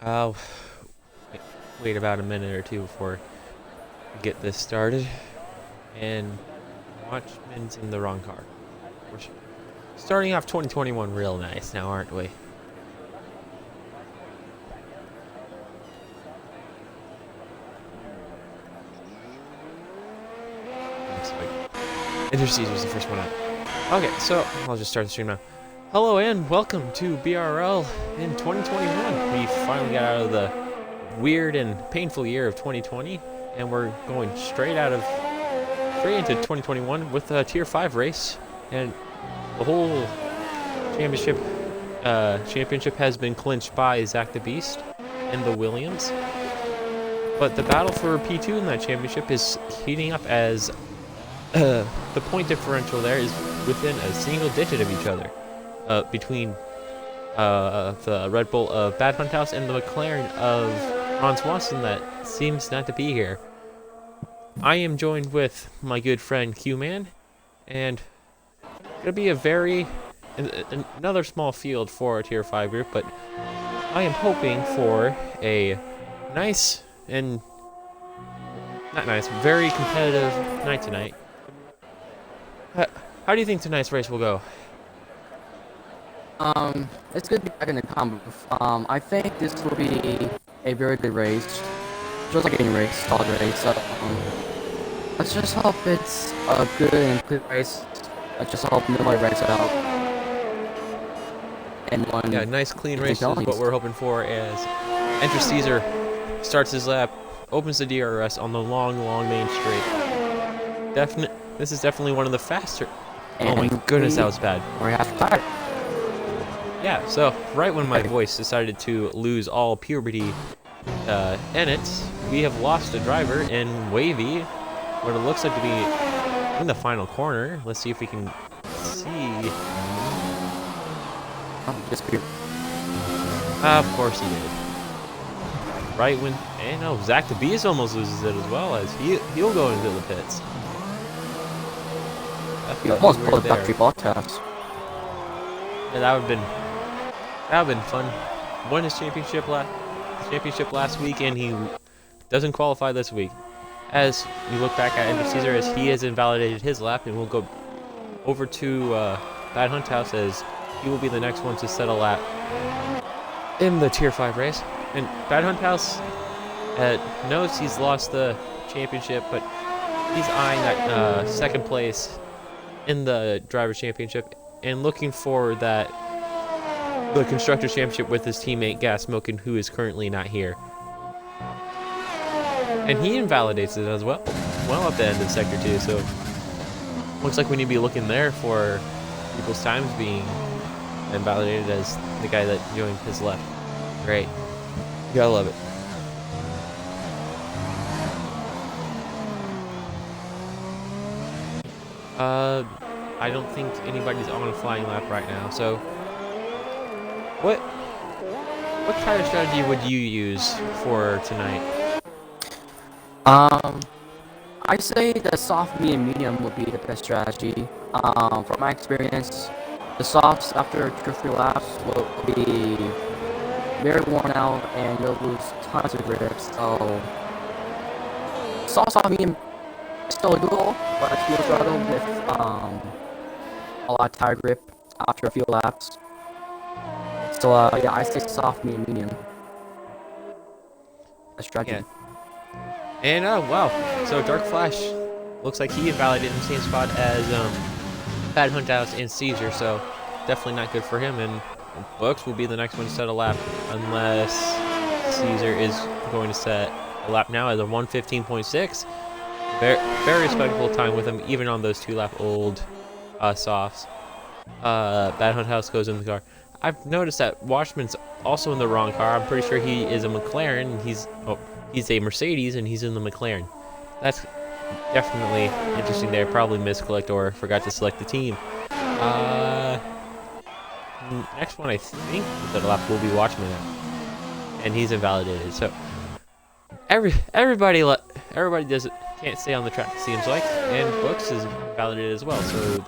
I'll wait about a minute or two before we get this started. And Watchman's in the wrong car. We're starting off 2021 real nice now, aren't we? Interceders the first one out. Okay, so I'll just start the stream now. Hello and welcome to BRL in 2021. We finally got out of the weird and painful year of 2020, and we're going straight into 2021 with a Tier 5 race, and the whole championship has been clinched by ZachTheBeast and the Williams. But the battle for P2 in that championship is heating up as the point differential there is within a single digit of each other between the Red Bull of Bad Hunt House and the McLaren of Ron Swanson that seems not to be here. I am joined with my good friend Q-Man, and it'll be another small field for a Tier 5 group, but I am hoping for a nice and very competitive night tonight. How do you think tonight's race will go? It's good to be back in the combo. I think this will be a very good race. Just like any race, solid race. So, let's just hope it's a good and clear race. Let's just hope nobody wrecks out. And one. Yeah, nice clean race is what we're hoping for as Enter Caesar starts his lap, opens the DRS on the long main straight. This is definitely one of the faster. Oh my goodness, that was bad. We're half tired. Yeah, so right when my voice decided to lose all puberty in it, we have lost a driver in Wavy, what it looks like to be in the final corner. Let's see if we can see. Of course he did. Right when, and no, ZachTheBeast almost loses it as well, as he'll go into the pits. You almost pulled back three ball taps. Yeah, that would have been fun. Won his championship last week, and he doesn't qualify this week. As we look back at Ender Caesar, as he has invalidated his lap, and we'll go over to Bad Hunt House, as he will be the next one to set a lap in the Tier 5 race. And Bad Hunt House knows he's lost the championship, but he's eyeing that second place in the Drivers' Championship and looking for the Constructors' Championship with his teammate Gas Smokin', who is currently not here. And he invalidates it as well at the end of Sector 2, so looks like we need to be looking there for people's times being invalidated as the guy that joined his left. Great. You gotta love it. I don't think anybody's on a flying lap right now, so what kind of strategy would you use for tonight? I say the soft, medium would be the best strategy. From my experience, the softs after 2 or 3 laps will be very worn out and you'll lose tons of grip. So, soft, medium is still doable, but you'll struggle with a lot of tire grip after a few laps. So, yeah, I say soft, medium. A strategy. Yeah. And, wow. So, Dark Flash looks like he invalidated in the same spot as Bad Hunt House and Caesar, so definitely not good for him. And Books will be the next one to set a lap, unless Caesar is going to set a lap now at a 1:15.6. Very respectable time with him, even on those 2-lap old softs. Bad Hunt House goes in the car. I've noticed that Watchman's also in the wrong car. I'm pretty sure he is a McLaren. He's a Mercedes, and he's in the McLaren. That's definitely interesting there. Probably misclicked or forgot to select the team. Next one, I think that lap will be Watchman now, and he's invalidated. So everybody can't stay on the track, it seems like, and Books is invalidated as well. So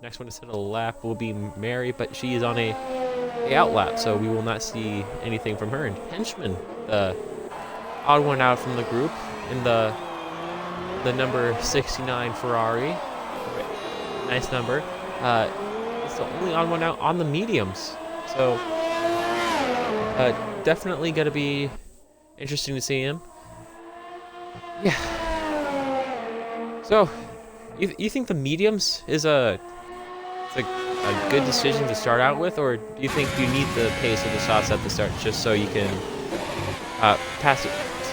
next one to set a lap will be Mary, but she is on a a out lap, so we will not see anything from her. And Henchman, the odd one out from the group, in the number 69 Ferrari, nice number. It's the only odd one out on the mediums, so definitely gonna be interesting to see him. Yeah. So, you think the mediums is a good decision to start out with, or do you think you need the pace of the softs at the start just so you can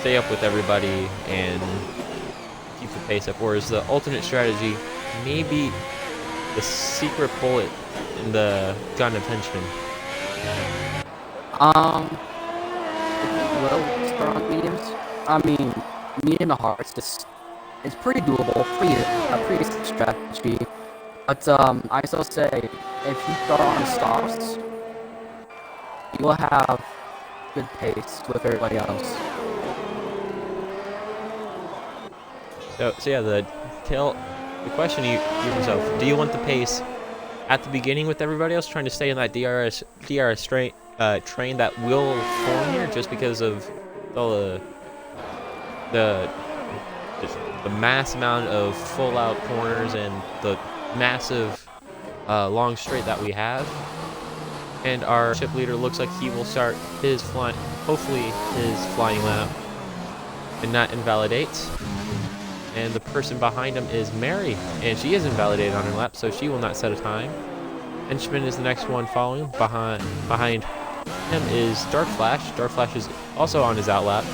stay up with everybody and keep the pace up, or is the alternate strategy maybe the secret bullet in the gun of Henchman? Well, start on mediums. I mean, medium to hard. It's pretty doable. Pretty strategy. But I still say, if you start on softs, you will have good pace with everybody else. So yeah, the question you give yourself: do you want the pace at the beginning with everybody else, trying to stay in that DRS train that will form here, just because of the mass amount of full out corners and the massive long straight that we have? And our ship leader looks like he will start hopefully his flying lap and not invalidate. And the person behind him is Mary, and she is invalidated on her lap, so she will not set a time. Henchman is the next one following. Behind him is Dark Flash. Dark Flash is also on his out lap.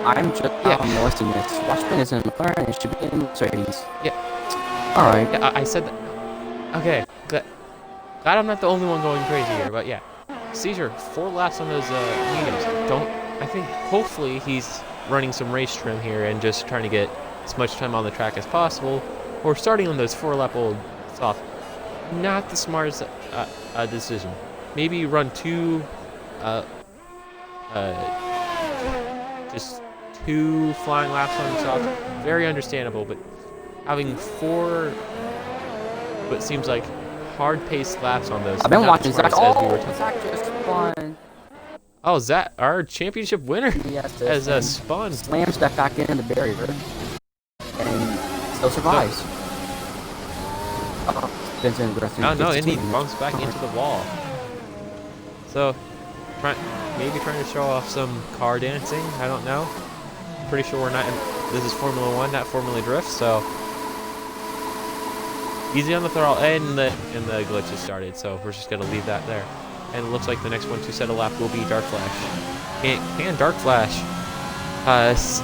I'm just noticing this. Watchman is in McLaren, it should be in Mercedes. Yeah. Alright. Yeah, I said that. Okay, glad I'm not the only one going crazy here, but yeah. Caesar, 4 laps on those mediums. I think hopefully he's running some race trim here and just trying to get as much time on the track as possible, or starting on those 4-lap old soft. Not the smartest decision. Maybe run 2 just 2 flying laps on the soft. Very understandable, but having 4 what seems like hard-paced laps on those. I've been watching Zach. Zach just spun. Oh, Zach, our championship winner, Yes, has spun. Slams that back into the barrier and still survives. No, and he bumps back into the wall. So, maybe trying to show off some car dancing. I don't know. Pretty sure we're not. This is Formula 1, not Formula Drift. So easy on the throttle, and the glitch has started. So we're just gonna leave that there. And it looks like the next one to set a lap will be Dark Flash. Can Dark Flash set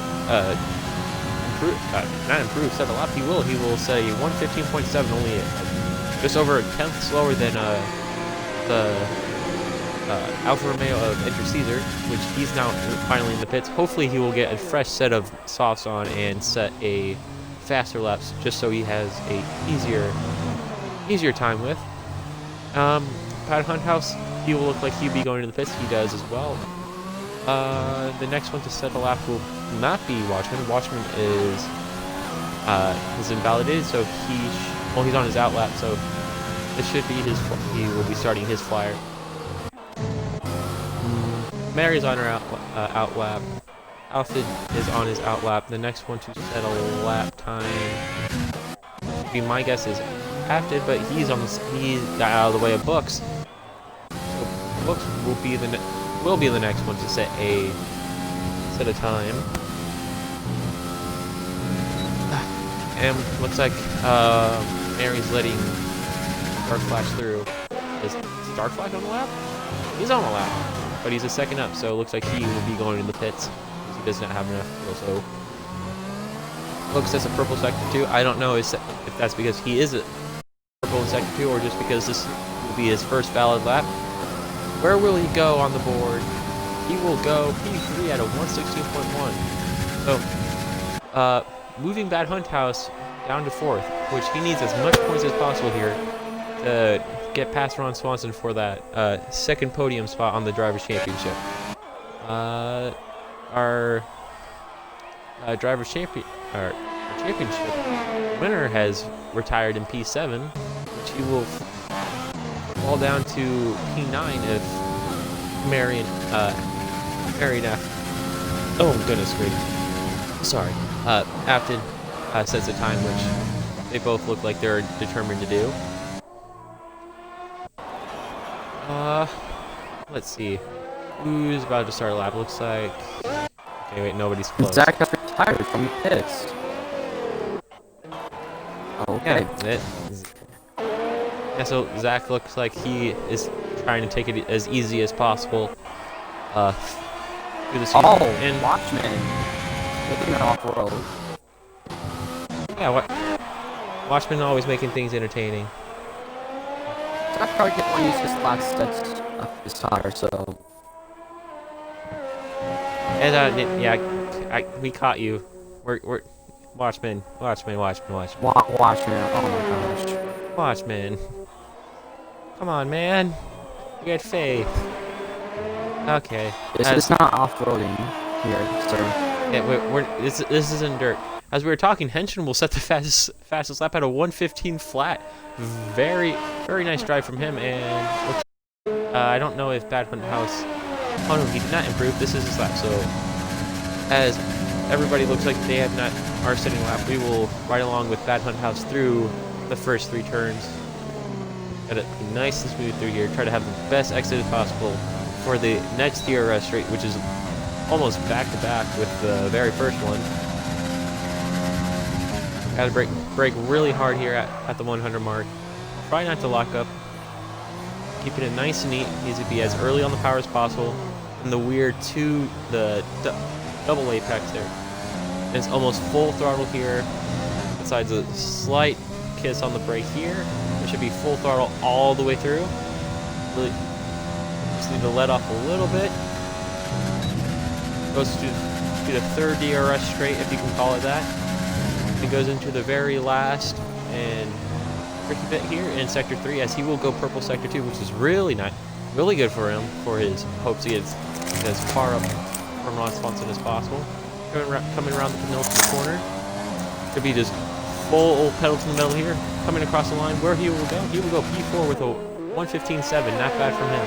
a lap? He will. He will say 1:15.7, only just over a tenth slower than the Alfa Romeo of Enter Caesar, which he's now finally in the pits. Hopefully he will get a fresh set of softs on and set a faster laps, just so he has a easier time with. Pat Hunthouse, he will look like he'll be going to the pits. He does as well. The next one to set a lap will not be Watchman. Watchman is invalidated, so he's on his out lap, so this should be he will be starting his flyer. Mary's on her out lap. Alfred is on his out lap. The next one to set a lap time, my guess is Afted, but he got out of the way of Books. So Books will be the next one to set a time. And looks like Mary's letting Dark Flash through. Is Dark Flash on the lap? He's on the lap, but he's a second up, so it looks like he will be going to the pits because he does not have enough fuel. So Books as a purple sector 2. I don't know if that's because he is a purple in sector 2 or just because this will be his first valid lap. Where will he go on the board? He will go P3 at a 116.1. So, moving Bad Hunt House down to 4th, which he needs as much points as possible here to get past Ron Swanson for that second podium spot on the Drivers' Championship. Our championship winner has retired in P7. which he will fall down to P9 if Marion, oh goodness gracious, sorry, Afton sets a time which they both look like they're determined to do. Let's see, who's about to start a lap? Looks like, okay, wait, nobody's close. Zach got retired from the pits. Okay. Yeah, so Zach looks like he is trying to take it as easy as possible through the season. Oh, and Watchman. Taking it off-road. Yeah, Watchman always making things entertaining. Zach probably didn't want to use his last sets of his tire, so... And yeah, we caught you. We're Watchman. Watchman, oh my gosh. Watchman. Come on, man. You had faith. Okay. This is not off-roading here, sir. Yeah, this isn't dirt. As we were talking, Henshin will set the fastest lap at a 1:15 flat. Very nice drive from him. And I don't know if Bad Hunt House. Oh no, he did not improve. This is his lap. So as everybody looks like they have not are setting lap, we will ride along with Bad Hunt House through the first 3 turns. Gotta be nice and smooth through here. Try to have the best exit as possible for the next DRS straight, which is almost back to back with the very first one. Gotta brake really hard here at the 100 mark. Try not to lock up. Keeping it nice and neat. Needs to be as early on the power as possible. And the weird double apex there. And it's almost full throttle here. Besides a slight kiss on the brake here. It should be full throttle all the way through. Really just need to let off a little bit. Goes to the third DRS straight, if you can call it that. It goes into the very last and tricky bit here in Sector 3, as he will go purple Sector 2, which is really nice, really good for him, for his hopes to get as far up from Ron Swanson as possible. Coming around the penultimate corner. Could be just full pedal to the metal here. Coming across the line, where he will go? He will go P4 with a 1:15.7. Not bad from him.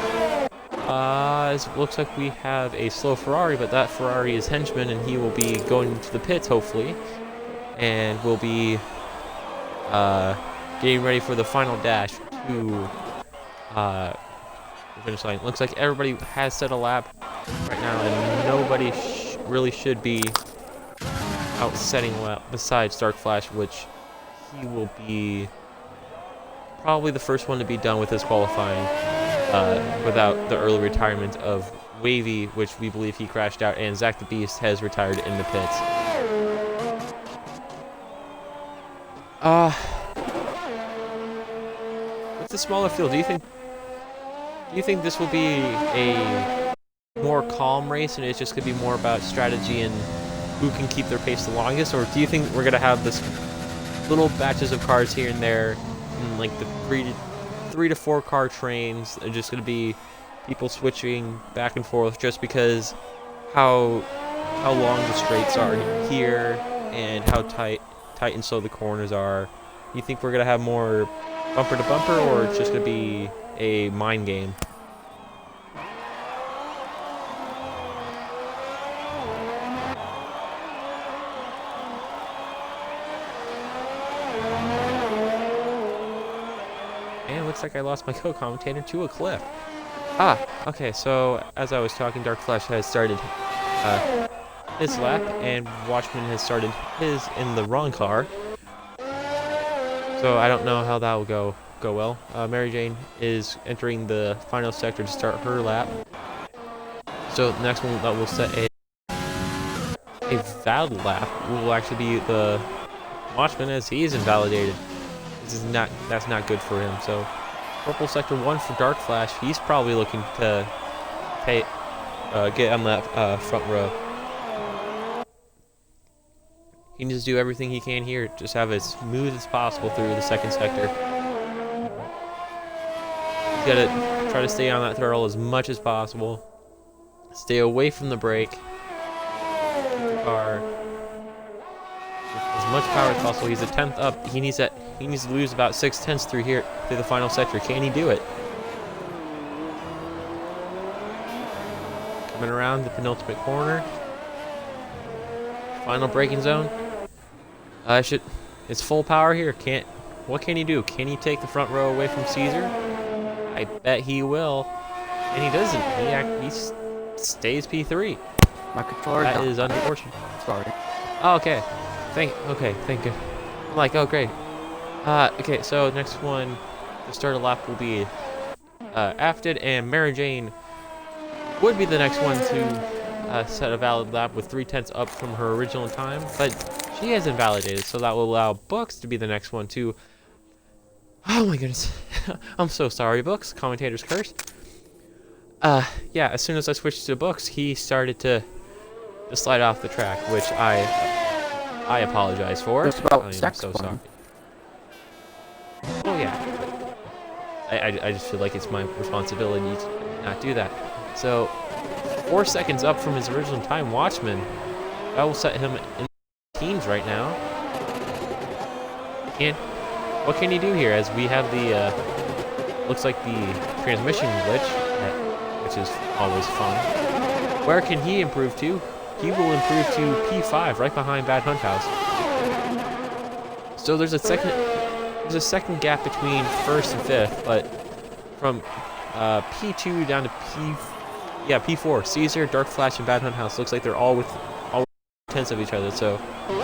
It looks like we have a slow Ferrari, but that Ferrari is Henchman, and he will be going to the pits, hopefully. And will be getting ready for the final dash to the finish line. Looks like everybody has set a lap right now, and nobody really should be out setting a lap besides Dark Flash, which he will be probably the first one to be done with his qualifying without the early retirement of Wavy, which we believe he crashed out, and ZachTheBeast has retired in the pits. With the smaller field, do you think this will be a more calm race, and it's just gonna be more about strategy and who can keep their pace the longest, or do you think we're gonna have this little batches of cars here and there, and like the three to four car trains are just gonna be people switching back and forth just because how long the straights are here and how tight and slow the corners are? You think we're gonna have more bumper to bumper, or it's just gonna be a mind game? And looks like I lost my co-commentator to a cliff. Okay, so as I was talking, Dark Flash has started his lap, and Watchman has started his in the wrong car. So I don't know how that will go well. Mary Jane is entering the final sector to start her lap. So the next one that will set a valid lap will actually be the Watchman, as he is invalidated. That's not good for him. So purple sector 1 for Dark Flash. He's probably looking to get on that front row. He needs to do everything he can here, just have it as smooth as possible through the second sector. He's got to try to stay on that throttle as much as possible. Stay away from the brake. Keep the car as much power as possible. He's a 10th up. He needs to lose about 6/10 through here through the final sector. Can he do it? Coming around the penultimate corner. Final braking zone. It's full power here. What can he do? Can he take the front row away from Caesar? I bet he will. And he doesn't. He stays P3. My controller. That is unfortunate. Sorry. Oh, okay. Thank you. I'm like, oh great. Okay, so next one to start a lap will be Afted, and Mary Jane would be the next one to set a valid lap with 3/10 up from her original time, but she has invalidated, so that will allow Books to be the next one to. Oh my goodness. I'm so sorry, Books. Commentator's curse. Yeah, as soon as I switched to Books, he started to slide off the track, which I apologize for. Just about I am sex so form. sorry. Oh yeah. I just feel like it's my responsibility to not do that. So, 4 seconds up from his original time, Watchman. That will set him in the teens right now. What can he do here? As we have the looks like the transmission glitch, which is always fun. Where can he improve to? He will improve to P5, right behind Bad Hunt House. So there's a second gap between first and fifth, but from P2 down to P4. Caesar, Dark Flash, and Bad Hunt House looks like they're all within tenths of each other. So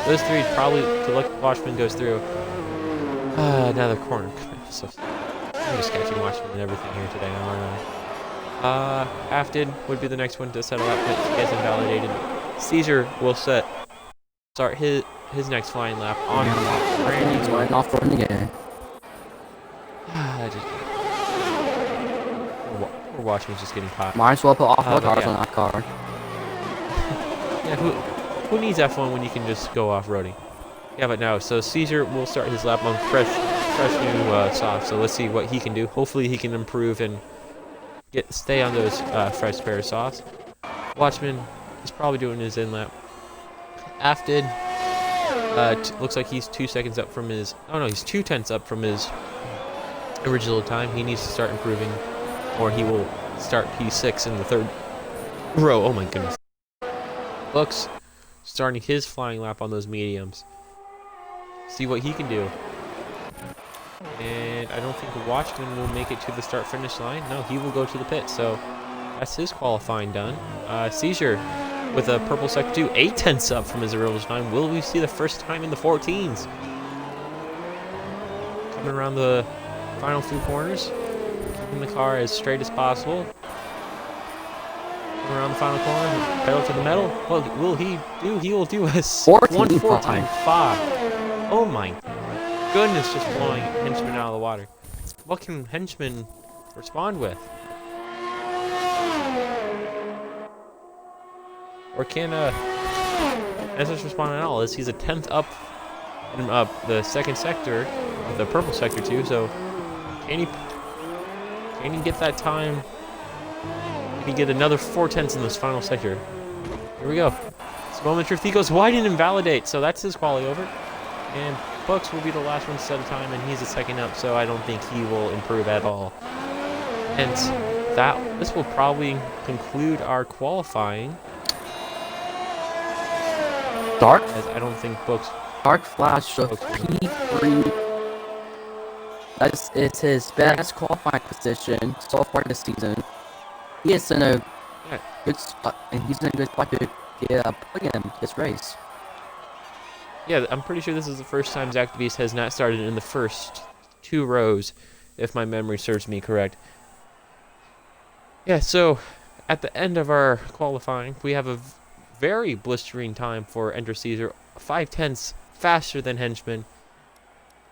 those three probably to look Watchman goes through. Now the corner. I'm just catching Watchman and everything here today, aren't I? Afted would be the next one to settle up, but he gets invalidated. Caesar will start his next flying lap on He's going off road again. Poor Watchman's just getting caught. Might as well put off-road cars yeah. on that car. Yeah, who needs F1 when you can just go off-roading? Yeah, but no. So Caesar will start his lap on fresh new soft. So let's see what he can do. Hopefully he can improve and stay on those fresh pair of softs. Watchman is probably doing his in lap. Afted looks like he's 2 seconds up from his. Oh no, he's 2/10 up from his original time. He needs to start improving, or he will start P6 in the third row. Oh my goodness. Books starting his flying lap on those mediums. See what he can do. And I don't think the Watchman will make it to the start-finish line. No, he will go to the pit. So that's his qualifying done. Caesar with a purple sector 2, 8/10 up from his original time. Will we see the first time in the 14s? Coming around the final few corners, keeping the car as straight as possible. Coming around the final corner, pedal to the metal. What will he do? He will do a 1:14.5. Oh my goodness, just blowing Henchman out of the water. What can Henchman respond with? Or can Ezra's respond at all? As he's a 10th up in the second sector, the purple sector too. So can he get that time? Can he get another 4/10 in this final sector? Here we go. It's moment of truth. He goes wide and invalidate. So that's his quality over. And Books will be the last one to set a time, and he's a second up, so I don't think he will improve at all. And this will probably conclude our qualifying. As I don't think Dark Flash of P3. It's his best qualifying position so far this season. He is in a good spot, and he's in a good spot to get a podium this race. Yeah, I'm pretty sure this is the first time ZachTheBeast has not started in the first 2 rows, if my memory serves me correct. Yeah, so at the end of our qualifying, we have a very blistering time for Enter Caesar, 5/10 faster than Henchman,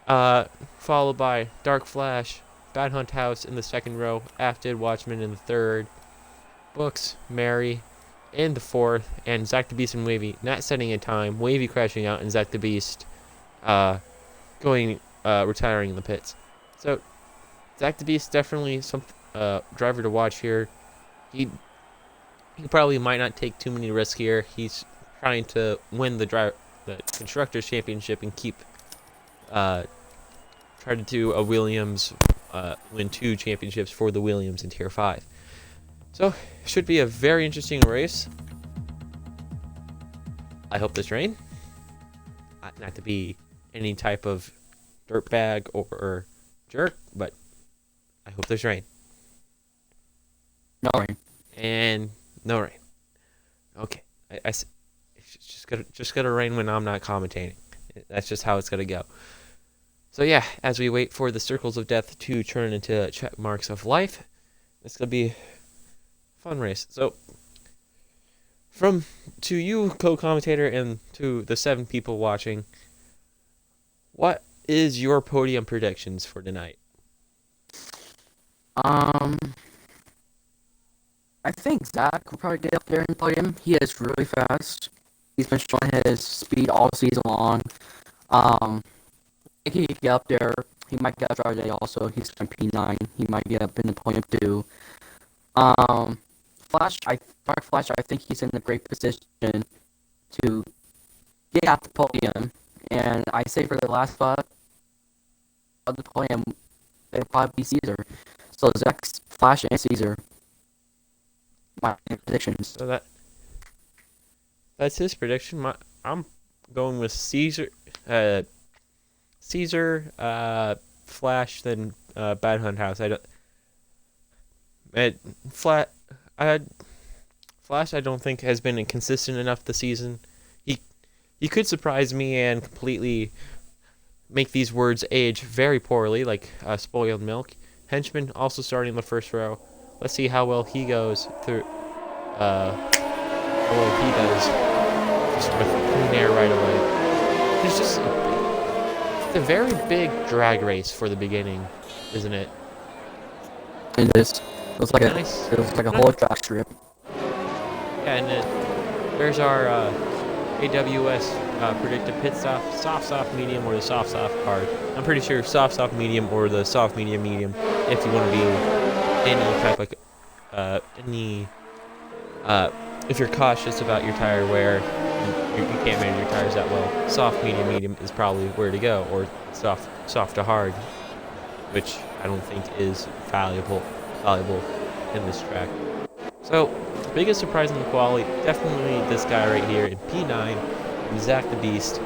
followed by Dark Flash, Bad Hunt House in the second row, Afted, Watchman in the third, Books, Mary in the fourth, and ZachTheBeast and Wavy not setting a time, Wavy crashing out, and ZachTheBeast retiring in the pits. So ZachTheBeast definitely some driver to watch here. He probably might not take too many risks here. He's trying to win the the constructors championship and keep try to do a Williams win 2 championships for the Williams in Tier 5. So should be a very interesting race. I hope this rain. Not to be any type of dirtbag or jerk, but I hope there's rain. No rain. And no rain. Okay, it's just gonna rain when I'm not commentating. That's just how it's gonna go. So yeah, as we wait for the circles of death to turn into check marks of life, it's gonna be a fun race. So, to you, co-commentator, and to the 7 people watching, what is your podium predictions for tonight? I think Zach will probably get up there in the podium. He is really fast. He's been showing his speed all season long. I think he could get up there. He might get up driver day also. He's on P9. He might get up in the podium too. Dark Flash, I think he's in a great position to get at the podium. And I say for the last spot of the podium, it'll probably be Caesar. So Zach, Flash, and Caesar. My predictions. So that's his prediction. I'm going with Caesar, Flash, then Bad Hunt House. Flash I don't think has been inconsistent enough this season. He could surprise me and completely make these words age very poorly, like spoiled milk. Henchman also starting in the first row. Let's see how well he goes through. How well he does just with clean air right away. It's a very big drag race for the beginning, isn't it? It is. It looks like Nice. It looks like a whole track strip. Yeah, and there's our AWS predicted pit stop, soft, medium, or the soft card. I'm pretty sure soft, medium, or the soft, medium, if you want to be any type of if you're cautious about your tire wear, you can't manage your tires that well, soft, medium is probably where to go, or soft to hard, which I don't think is valuable in this track. So, the biggest surprise in the quali, definitely this guy right here in P9, ZachTheBeast.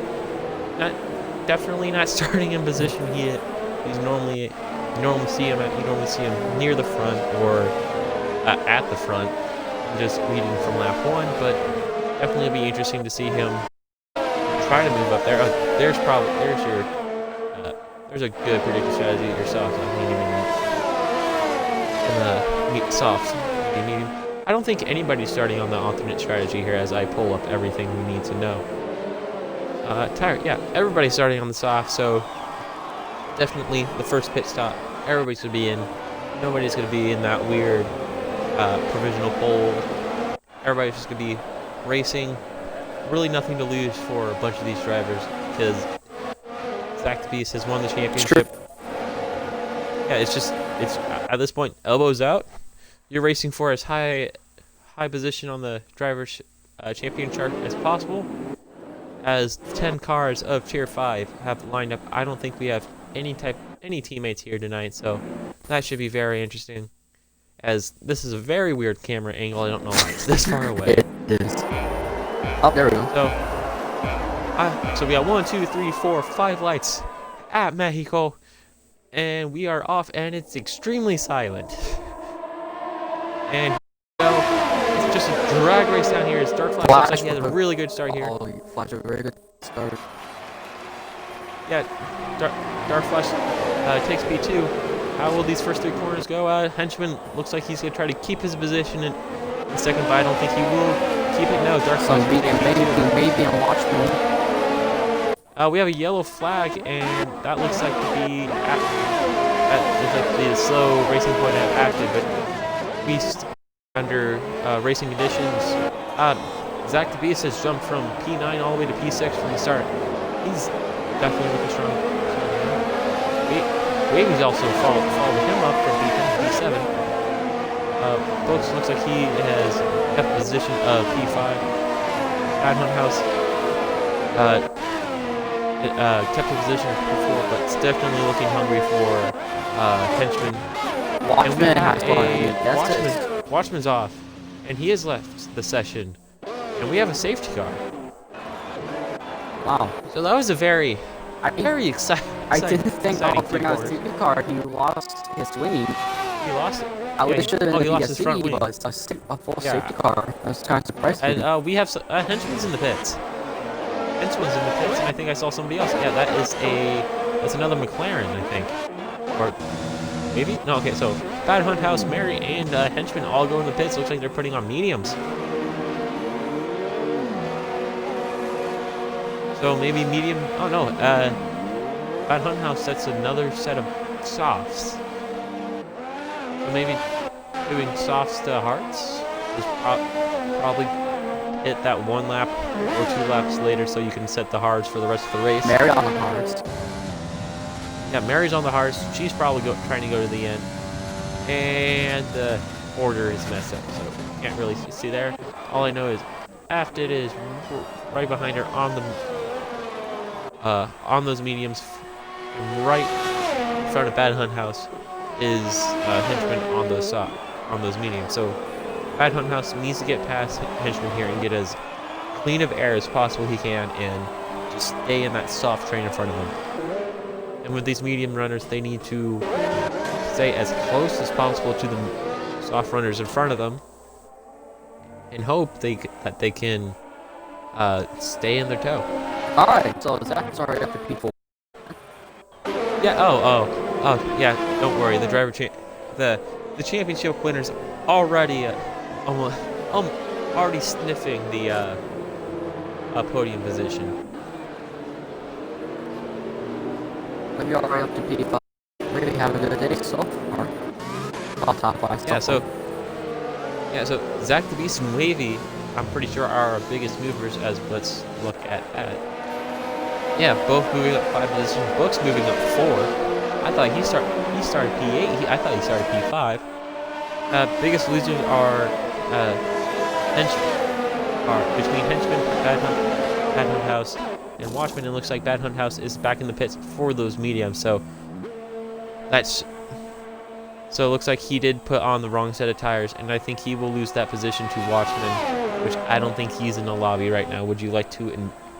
Definitely not starting in position here. You normally see him near the front or at the front, just leading from lap 1. But definitely be interesting to see him try to move up there. There's a good predictive strategy. Your soft, medium, and soft, medium. I don't think anybody's starting on the alternate strategy here as I pull up everything we need to know. Tire, yeah, everybody's starting on the soft, so definitely the first pit stop, everybody's going to be in. Nobody's going to be in that weird provisional pole. Everybody's just going to be racing. Really nothing to lose for a bunch of these drivers because ZachTheBeast has won the championship. Yeah, it's at this point, elbows out. You're racing for as high position on the driver's champion chart as possible. As 10 cars of Tier 5 have lined up, I don't think we have any teammates here tonight, so that should be very interesting. As this is a very weird camera angle, I don't know why it's this far away. It is. Oh, there we go. So we got 1, 2, 3, 4, 5 lights at Mexico, and we are off, and it's extremely silent. And it's just a drag race down here. As Dark Flash looks like he has a really good start here. Oh, Flash a very good start. Yeah, Dark Flash takes P2. How will these first 3 corners go? Henchman looks like he's going to try to keep his position in second, but I don't think he will keep it. No, Dark Flash maybe on Watchman. We have a yellow flag, and that looks like to be the slow racing point active, but we under racing conditions. ZachTheBeast has jumped from P9 all the way to P6 from the start. He's definitely looking strong. Wavy's also followed him up from P10 to P7. Brooks looks like he has kept the position of P5. Bad Hunt House kept the position before, but it's definitely looking hungry for henchman. And we Watchman have has one. Watchman's off, and he has left the session, and we have a safety car. Wow. So that was a very exciting. I didn't think exciting offering out a three-quarters. safety car, he lost his swing. He lost it. I would have should have he been lost his front wing. but a full safety car. I was kind of surprised. And we have henchman's in the pits. Henchman's in the pits, and I think I saw somebody else. Yeah, that's another McLaren, I think, or maybe no. Okay, so Bad Hunt House, Mary, and henchman all go in the pits. Looks like they're putting on mediums. So maybe medium. Oh no, Bad Hunt House sets another set of softs. So maybe doing softs to hards is probably hit that 1 lap or 2 laps later, so you can set the hards for the rest of the race. Mary on the hards. Yeah, Mary's on the hards. She's probably trying to go to the end, and the order is messed up, so can't really see there. All I know is Afted is right behind her on those mediums, and right in front of Bad Hunt House is henchman on those mediums. So Bad Hunt House needs to get past henchman here and get as clean of air as possible he can, and just stay in that soft train in front of him. And with these medium runners, they need to stay as close as possible to the soft runners in front of them, and hope that they can stay in their toe. All right, so Zach's already up to P4. Yeah. Oh. Yeah. Don't worry. The the championship winner's already already sniffing the podium position. But you're already up to P5. Really having a good day so far. All top 5. Yeah. So ZachTheBeast and Wavy, I'm pretty sure are our biggest movers. As let's look at that. Yeah, both moving up 5 positions. Book's moving up 4. I thought he started P8. I thought he started P5. Biggest losers are between henchman, Bad Hunt House, and Watchman. It looks like Bad Hunt House is back in the pits for those mediums. So it looks like he did put on the wrong set of tires, and I think he will lose that position to Watchman, which I don't think he's in the lobby right now. Would you like to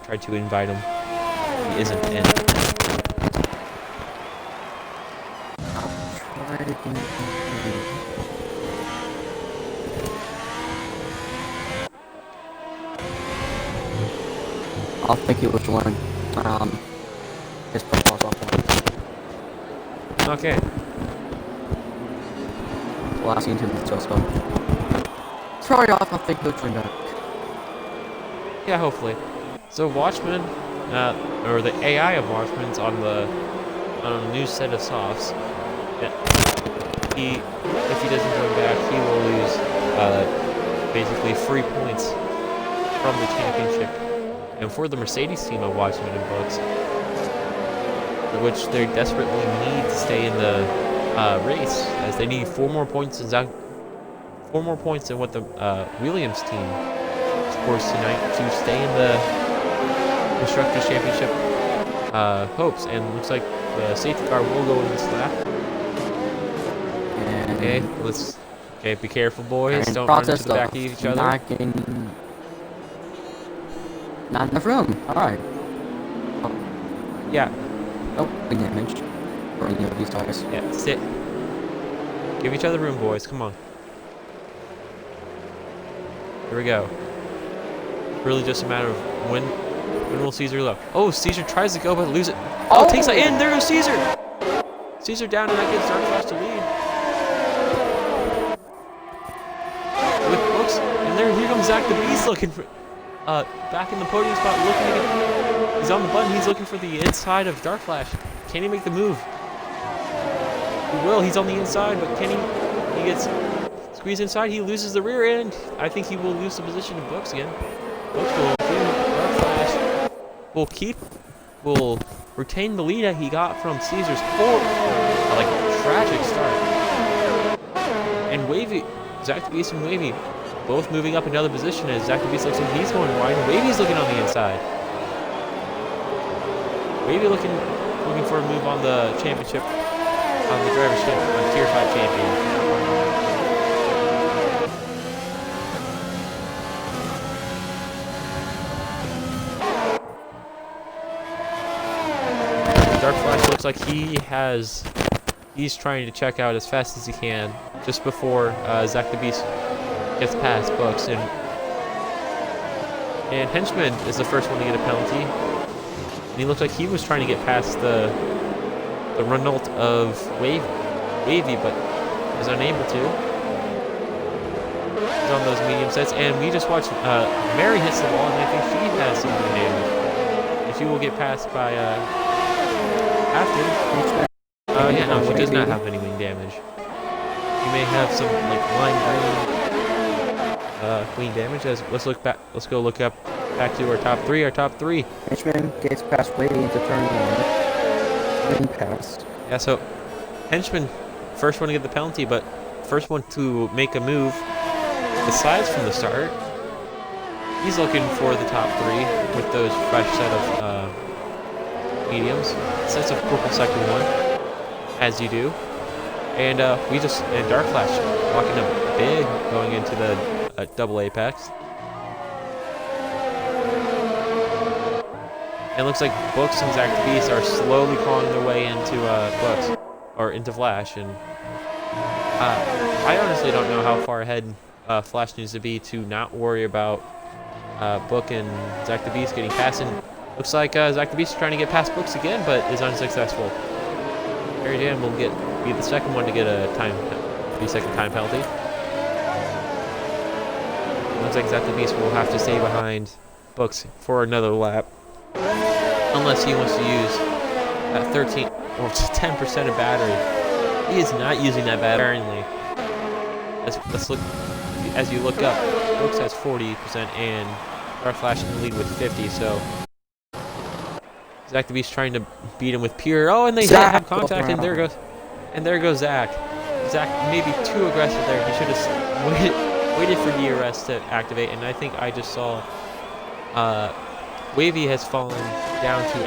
try to invite him? He isn't in. I'll think it was one. His proposal. Okay. Well, I've seen him so throw it off, I'll think he'll join back. Yeah, hopefully. So Watchman, or the AI of Watchman's on a new set of softs. Yeah. If he doesn't join back, he will lose basically free points from the championship. And for the Mercedes team of Watchman and Books, which they desperately need to stay in the race, as they need 4 more points than what the Williams team scores tonight to stay in the Constructors Championship hopes. And looks like the safety car will go in this lap. Okay, be careful, boys. Don't run into the back of each other. Not enough room. Alright. Yeah. Oh, big damage. For any of these tires. Yeah, sit. Give each other room, boys. Come on. Here we go. Really just a matter of when will Caesar look. Oh, Caesar tries to go but lose it. Oh, takes it in. There goes Caesar. Caesar down, and that gives Dark Flash to lead. With Books, and here comes ZachTheBeast looking for back in the podium spot, looking to get. He's on the button. He's looking for the inside of Dark Flash. Can he make the move? He will. He's on the inside, but can he? He gets squeezed inside. He loses the rear end. I think he will lose the position to Books again. Books will do. Dark Flash will retain the lead that he got from Caesar's like tragic start. And Wavy, ZachTheBeast and Wavy, both moving up another position as ZachTheBeast looks like he's going wide, and Wavy's looking on the inside. Maybe looking for a move on the championship, on the driver's championship, on Tier 5 champion. Dark Flash looks like he's trying to check out as fast as he can just before ZachTheBeast gets past Books, and Henchman is the first one to get a penalty. And he looks like he was trying to get past the result of Wavy, but is unable to. He's on those medium sets, and we just watched Mary hits the wall, and I think she has some damage. And she will get passed by after. Yeah, no, she does not have any wing damage. She may have some like lime green wing damage. Let's look back. Let's go look up back to our top three. Our top three. Henchman gets past Wavy to turn one. Getting past. Yeah, so Henchman, first one to get the penalty, but first one to make a move. Besides from the start, he's looking for the top three with those fresh set of mediums. Sets of purple sector one, as you do. And and Dark Flash walking up big going into the double apex. And it looks like Books and ZachTheBeast are slowly clawing their way into Books, or into Flash, and I honestly don't know how far ahead Flash needs to be to not worry about Book and ZachTheBeast getting past. And looks like ZachTheBeast is trying to get past Books again, but is unsuccessful. Mary Jane will be the second one to get a 3-second time penalty. Looks like ZachTheBeast will have to stay behind Books for another lap, unless he wants to use that 13 or 10% of battery. He is not using that battery. Apparently, let's look. As you look up, Books has 40% and Dark Flash in the lead with 50. So ZachTheBeast trying to beat him with pure. Oh, and they have contact, and there goes Zach. Zach maybe too aggressive there. He should have waited for DRS to activate, and I think I just saw Wavy has fallen down to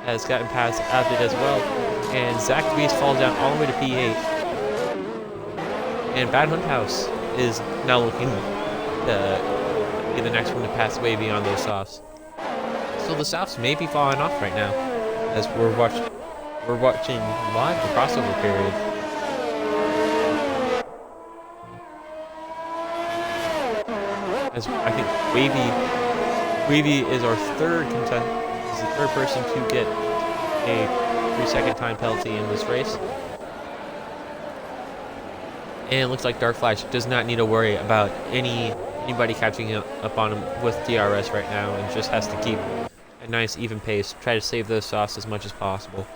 has gotten past Avid as well, and ZachTheBeast falls down all the way to P8. And Bad Hunt House is now looking to be the next one to pass Wavy on those softs. So the softs may be falling off right now, as we're watching live the crossover period. As I think Wavy is our third person to get a 3-second time penalty in this race. And it looks like Dark Flash does not need to worry about anybody catching up on him with DRS right now, and just has to keep a nice even pace, try to save those softs as much as possible.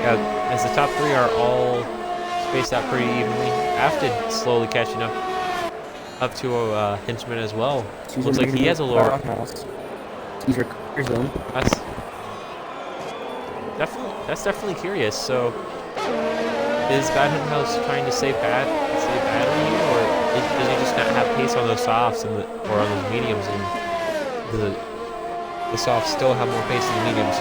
Yeah, as the top three are all spaced out pretty evenly. Afton slowly catching up to Henchman as well. Looks like he has a lower. That's definitely curious. So is Bad Hunt House trying to save battery here, or does he just not have pace on those softs or on those mediums, and the softs still have more pace than the mediums?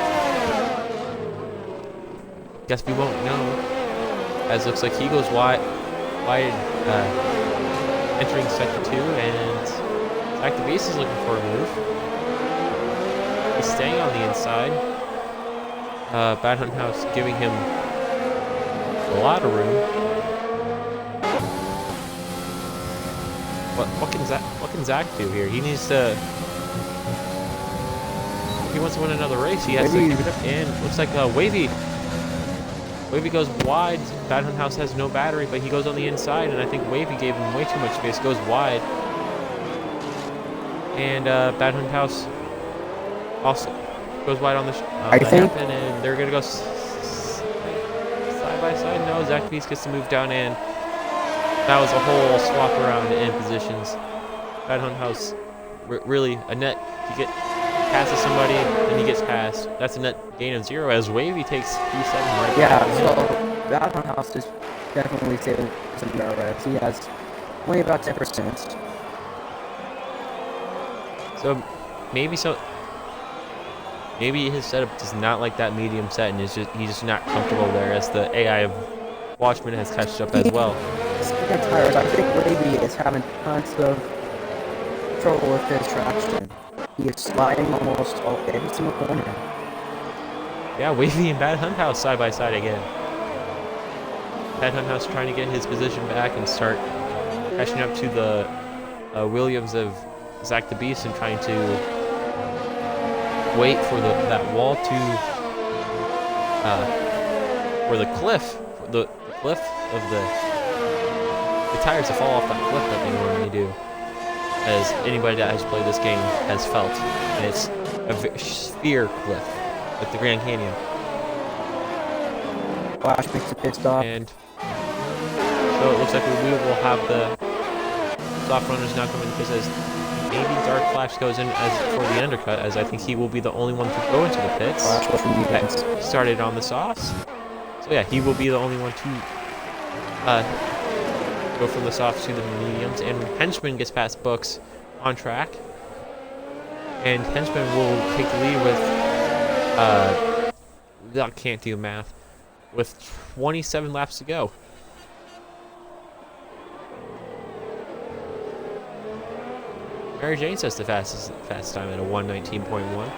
Guess we won't know. As looks like he goes wide entering sector 2, and ZachTheBeast is looking for a move. He's staying on the inside. Bad Hunt House giving him a lot of room. What can Zach do here? He needs to. If he wants to win another race, he has to give it up. And looks like Wavy goes wide. Bad Hunt House has no battery, but he goes on the inside, and I think Wavy gave him way too much space. Goes wide, and Bad Hunt House also goes wide on the hairpin, and they're gonna go side by side. No, ZachTheBeast gets to move down, and that was a whole swap around in positions. Bad Hunt House really a net. He passes somebody, and he gets passed. That's a net gain of 0 as Wavy takes P7 right now. Yeah, so Bad Hunt House is definitely say some better revs. He has only about 10%. So maybe his setup does not like that medium set, and he's just not comfortable there, as the AI of Watchman has catched up as well. Speaking of tires, I think Wavy is having tons of trouble with his traction. He is sliding almost every single corner. Yeah, Wavy and Bad Hunt House side by side again. Bad Hunt House trying to get his position back and start catching up to the Williams of ZachTheBeast, and trying to wait for that wall to or the cliff of the tires to fall off that cliff that they normally do, as anybody that has played this game has felt. And it's a sphere cliff like the Grand Canyon. Flash makes a pit stop. And so it looks like we will have the soft runners now come in, because as maybe Dark Flash goes in as for the undercut, as I think he will be the only one to go into the pits. That started on the softs. So yeah, he will be the only one to go from the softs to the mediums. And Henchman gets past Books on track. And Henchman will take the lead with I can't do math. With 27 laps to go. Mary Jane says the fastest time at a 1:19.1.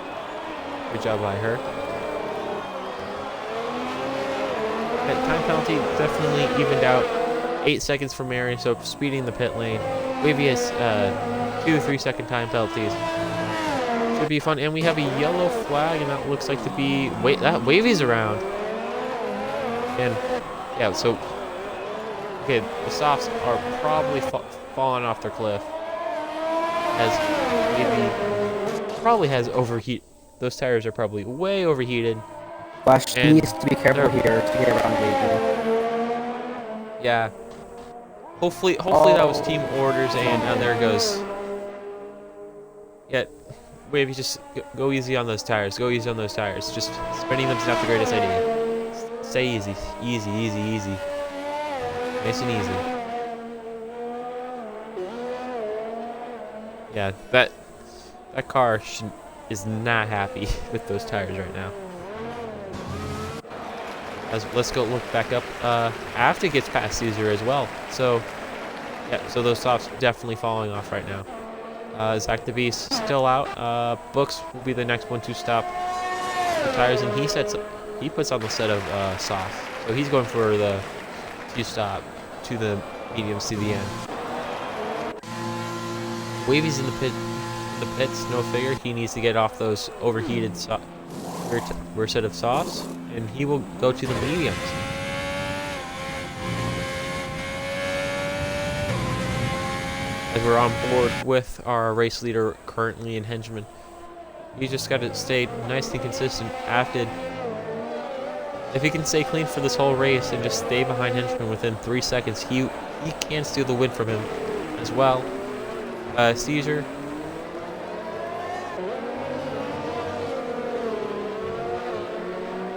Good job by her. That time penalty definitely evened out. 8 seconds for Mary, so speeding the pit lane. Wavy has 2 3-second time penalties. Should be fun. And we have a yellow flag, and that looks like to be that Wavy's around. And yeah, so okay, the softs are probably falling off their cliff, as Wavy probably has overheat. Those tires are probably way overheated. Flash needs to be careful here to get around Wavy. Yeah. Hopefully that was team orders, and there goes. Yeah, Wavy, just go easy on those tires. Go easy on those tires. Just spinning them's not the greatest idea. Stay easy. Easy. Nice and easy. Yeah, that car is not happy with those tires right now. Let's go look back up after it gets past Caesar as well. So yeah, so those softs definitely falling off right now. ZachTheBeast still out. Books will be the next one to stop the tires, and he puts on the set of soft. So he's going for the stop to the mediums to the end. Wavy's in the pits, no figure. He needs to get off those overheated rear set of softs, and he will go to the mediums. As we're on board with our race leader currently in Henchman. You just got to stay nice and consistent. If he can stay clean for this whole race and just stay behind Henchman within 3 seconds, he can steal the win from him as well. Caesar.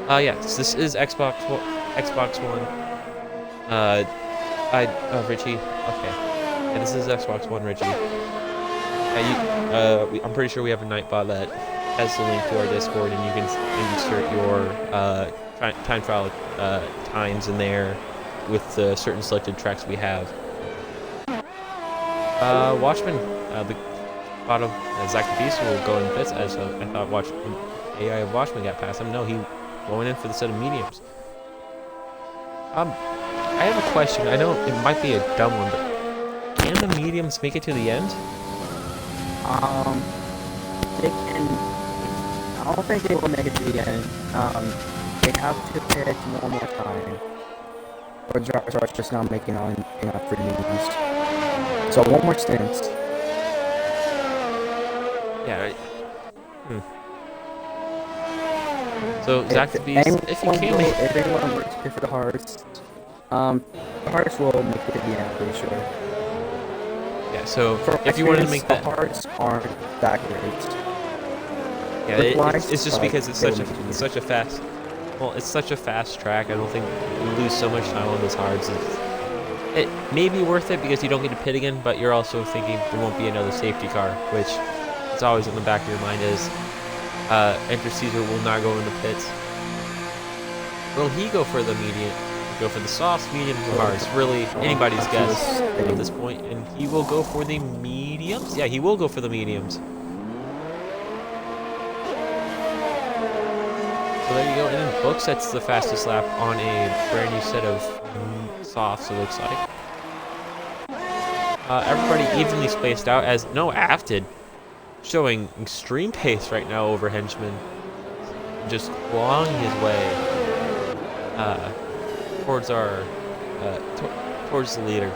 Yes, this is Xbox One. Richie. Okay. Yeah, this is Xbox One, Richie. Yeah, I'm pretty sure we have a Nightbot that has the link to our Discord, and you can insert your time trial times in there with the certain selected tracks we have. Watchman, the bottom, ZachTheBeast will go in pits, as I thought AI of Watchman got past him. No, he going in for the set of mediums. I have a question. I know it might be a dumb one, but can the mediums make it to the end? They can. I don't think they will make it to the end. They have to pit one more time, or drivers are just not making enough for mediums. So one more stint. Yeah. Right. So ZachTheBeast, if you can make, if anyone were to pit for the hearts, the hearts will make it to the end, I'm pretty sure. Yeah. So if you wanted to make that, the hearts aren't that great. yeah, it's just because it's such a fast well, it's such a fast track. I don't think you lose so much time on those hards. It may be worth it because you don't get to pit again, but you're also thinking there won't be another safety car, which is always in the back of your mind is Enter Caesar will not go into pits. Will he go for the medium? Go for the softs, mediums, or hards? Really, anybody's guess at this point. And he will go for the mediums? Yeah, he will go for the mediums. So there you go. And then Book sets the fastest lap on a brand new set of softs, it looks like. Everybody evenly spaced out as no Afted showing extreme pace right now over Henchman. Just clawing his way towards our towards the leader.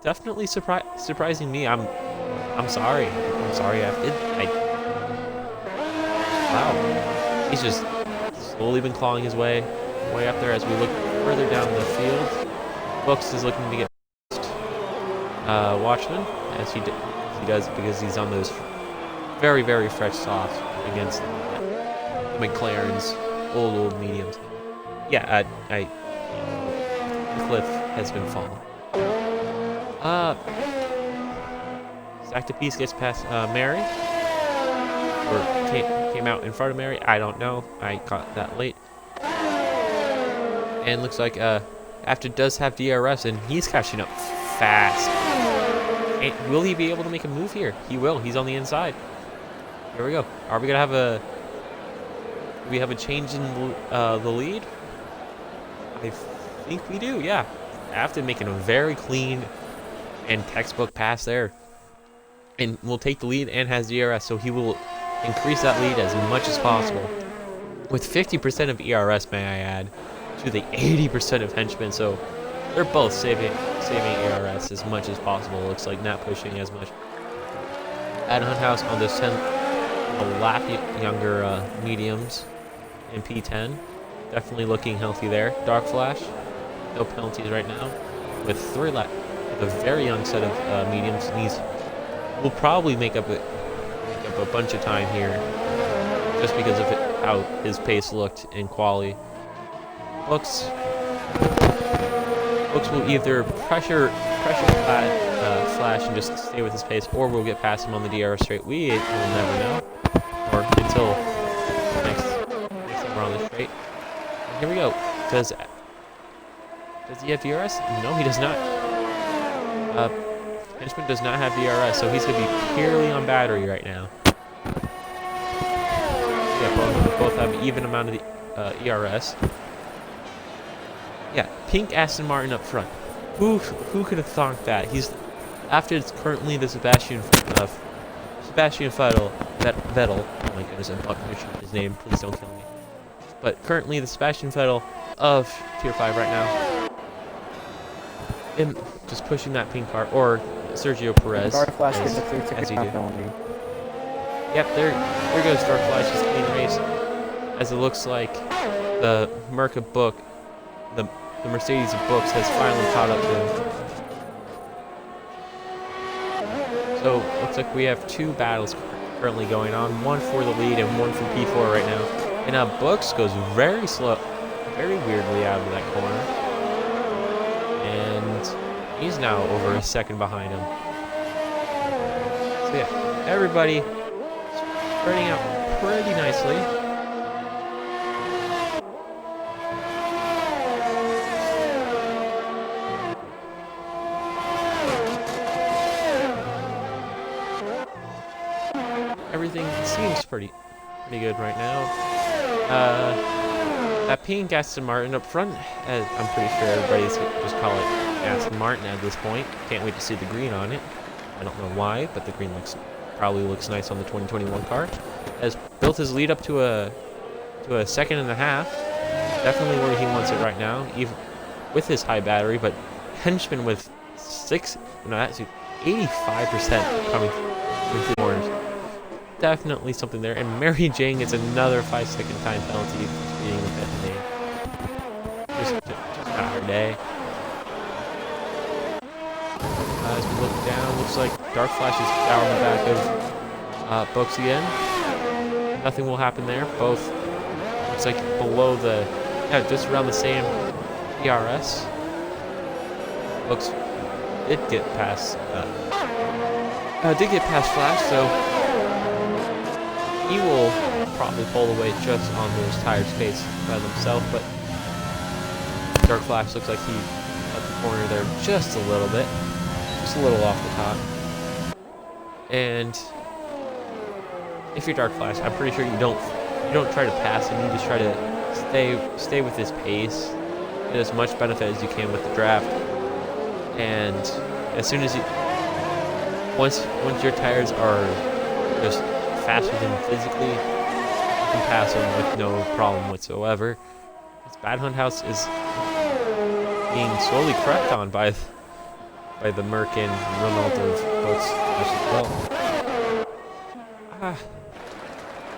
Definitely surprising me. I'm sorry. I'm sorry, Afted. Wow. He's just slowly been clawing his way up there as we look further down the field. Books is looking to get Watchman, as he does because he's on those very, very fresh softs against McLaren's old mediums. Yeah, the cliff has been falling. ZachTheBeast gets past Mary, or came out in front of Mary. I don't know. I caught that late. And looks like After does have DRS, and he's catching up fast. And will he be able to make a move here? He will. He's on the inside. Here we go. Are we gonna have a? Do we have a change in the lead? I think we do. Yeah. After making a very clean and textbook pass there, and will take the lead and has DRS, so he will increase that lead as much as possible. With 50% of ERS, may I add, to the 80% of Henchmen, so they're both saving ERS as much as possible. It looks like not pushing as much. At Hunthouse on this 10, a lap younger mediums in P10. Definitely looking healthy there. Dark Flash, no penalties right now. With a very young set of mediums, and he's will probably make up a bunch of time here, just because of how his pace looked in quali. Books will either pressure Flash and just stay with his pace, or we'll get past him on the DRS straight. We will never know, or until next time we're on the straight. And here we go. Does he have DRS? No, he does not. Henchman does not have DRS, so he's going to be purely on battery right now. Yeah, both have even amount of the ERS. Yeah, pink Aston Martin up front. Who could have thought that? After it's currently the Sebastian Vettel. Oh my goodness, I'm butchering his name. Please don't kill me. But currently the Sebastian Vettel of Tier 5 right now. And just pushing that pink car, or Sergio Perez, as he did. Yep, there goes Dark Flash's clean race. As it looks like the Merca book, the Mercedes books has finally caught up to him. So looks like we have two battles currently going on, one for the lead and one for P4 right now. And Books goes very slow, very weirdly out of that corner, and he's now over a second behind him. So yeah, everybody spreading out pretty nicely. Everything seems pretty good right now. That pink Aston Martin up front, I'm pretty sure everybody's just call it Aston Martin at this point. Can't wait to see the green on it. I don't know why, but the green probably looks nice on the 2021 car. Has built his lead up to a second and a half. Definitely where he wants it right now, even with his high battery. But Henchman with 85% coming through the corners. Definitely something there. And Mary Jane gets another 5-second time penalty for speeding the pit lane. Just not her day. As we look down, looks like Dark Flash is down the back of Books again. Nothing will happen there. Both It's like below the, yeah, just around the same ERS. Looks did get past Flash, so he will probably pull away just on those tire space by himself. But Dark Flash looks like he at the corner there just a little bit, just a little off the top. And if you're Dark Flash, I'm pretty sure you don't try to pass him. You just try to stay with his pace, get as much benefit as you can with the draft. And as soon as once your tires are just faster than physically, you can pass them with no problem whatsoever. This Bad Hunt House is being slowly crept on by the Merc and Ronald of boats as well.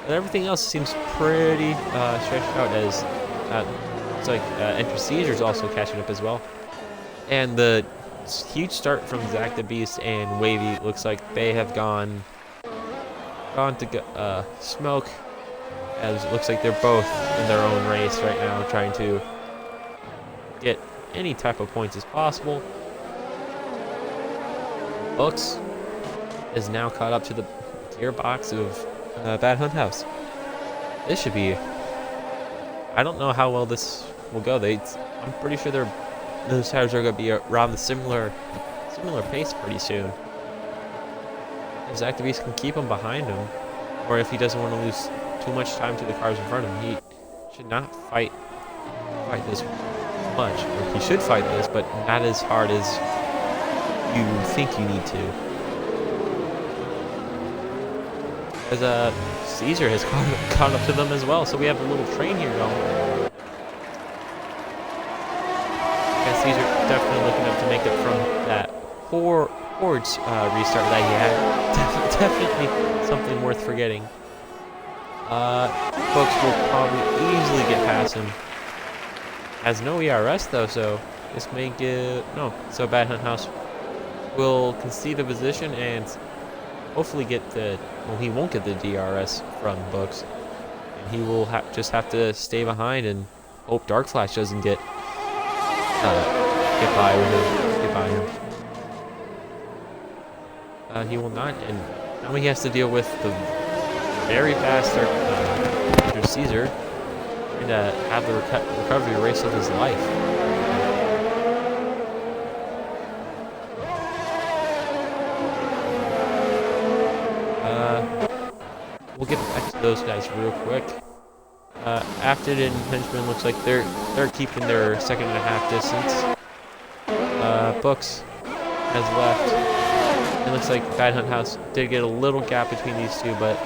But everything else seems pretty stretched out, as it's like Enter Seizure is also catching up as well. And the huge start from ZachTheBeast and Wavy looks like they have gone to smoke, as it looks like they're both in their own race right now, trying to get any type of points as possible. Books is now caught up to the gearbox of Bad Hunt House. This should be, I don't know how well this will go. I'm pretty sure those tires are going to be around the similar pace pretty soon. If ZachTheBeast can keep him behind him, or if he doesn't want to lose too much time to the cars in front of him, he should not fight this much. Or he should fight this, but not as hard as you think you need to. As Caesar has caught up to them as well, so we have a little train here going. And Caesar definitely looking up to make it from that poor restart that he had. Definitely something worth forgetting. Folks will probably easily get past him. Has no ERS though, so this may get So Bad Hunt House will concede the position and hopefully get he won't get the DRS from Books, and he will just have to stay behind and hope Dark Flash doesn't get by him. He will not, and now he has to deal with the very fast Caesar and have the recovery race of his life. We'll get back to those guys real quick. Afton and Henchman looks like they're keeping their 2.5 distance. Books has left. It looks like Bad Hunt House did get a little gap between these two, but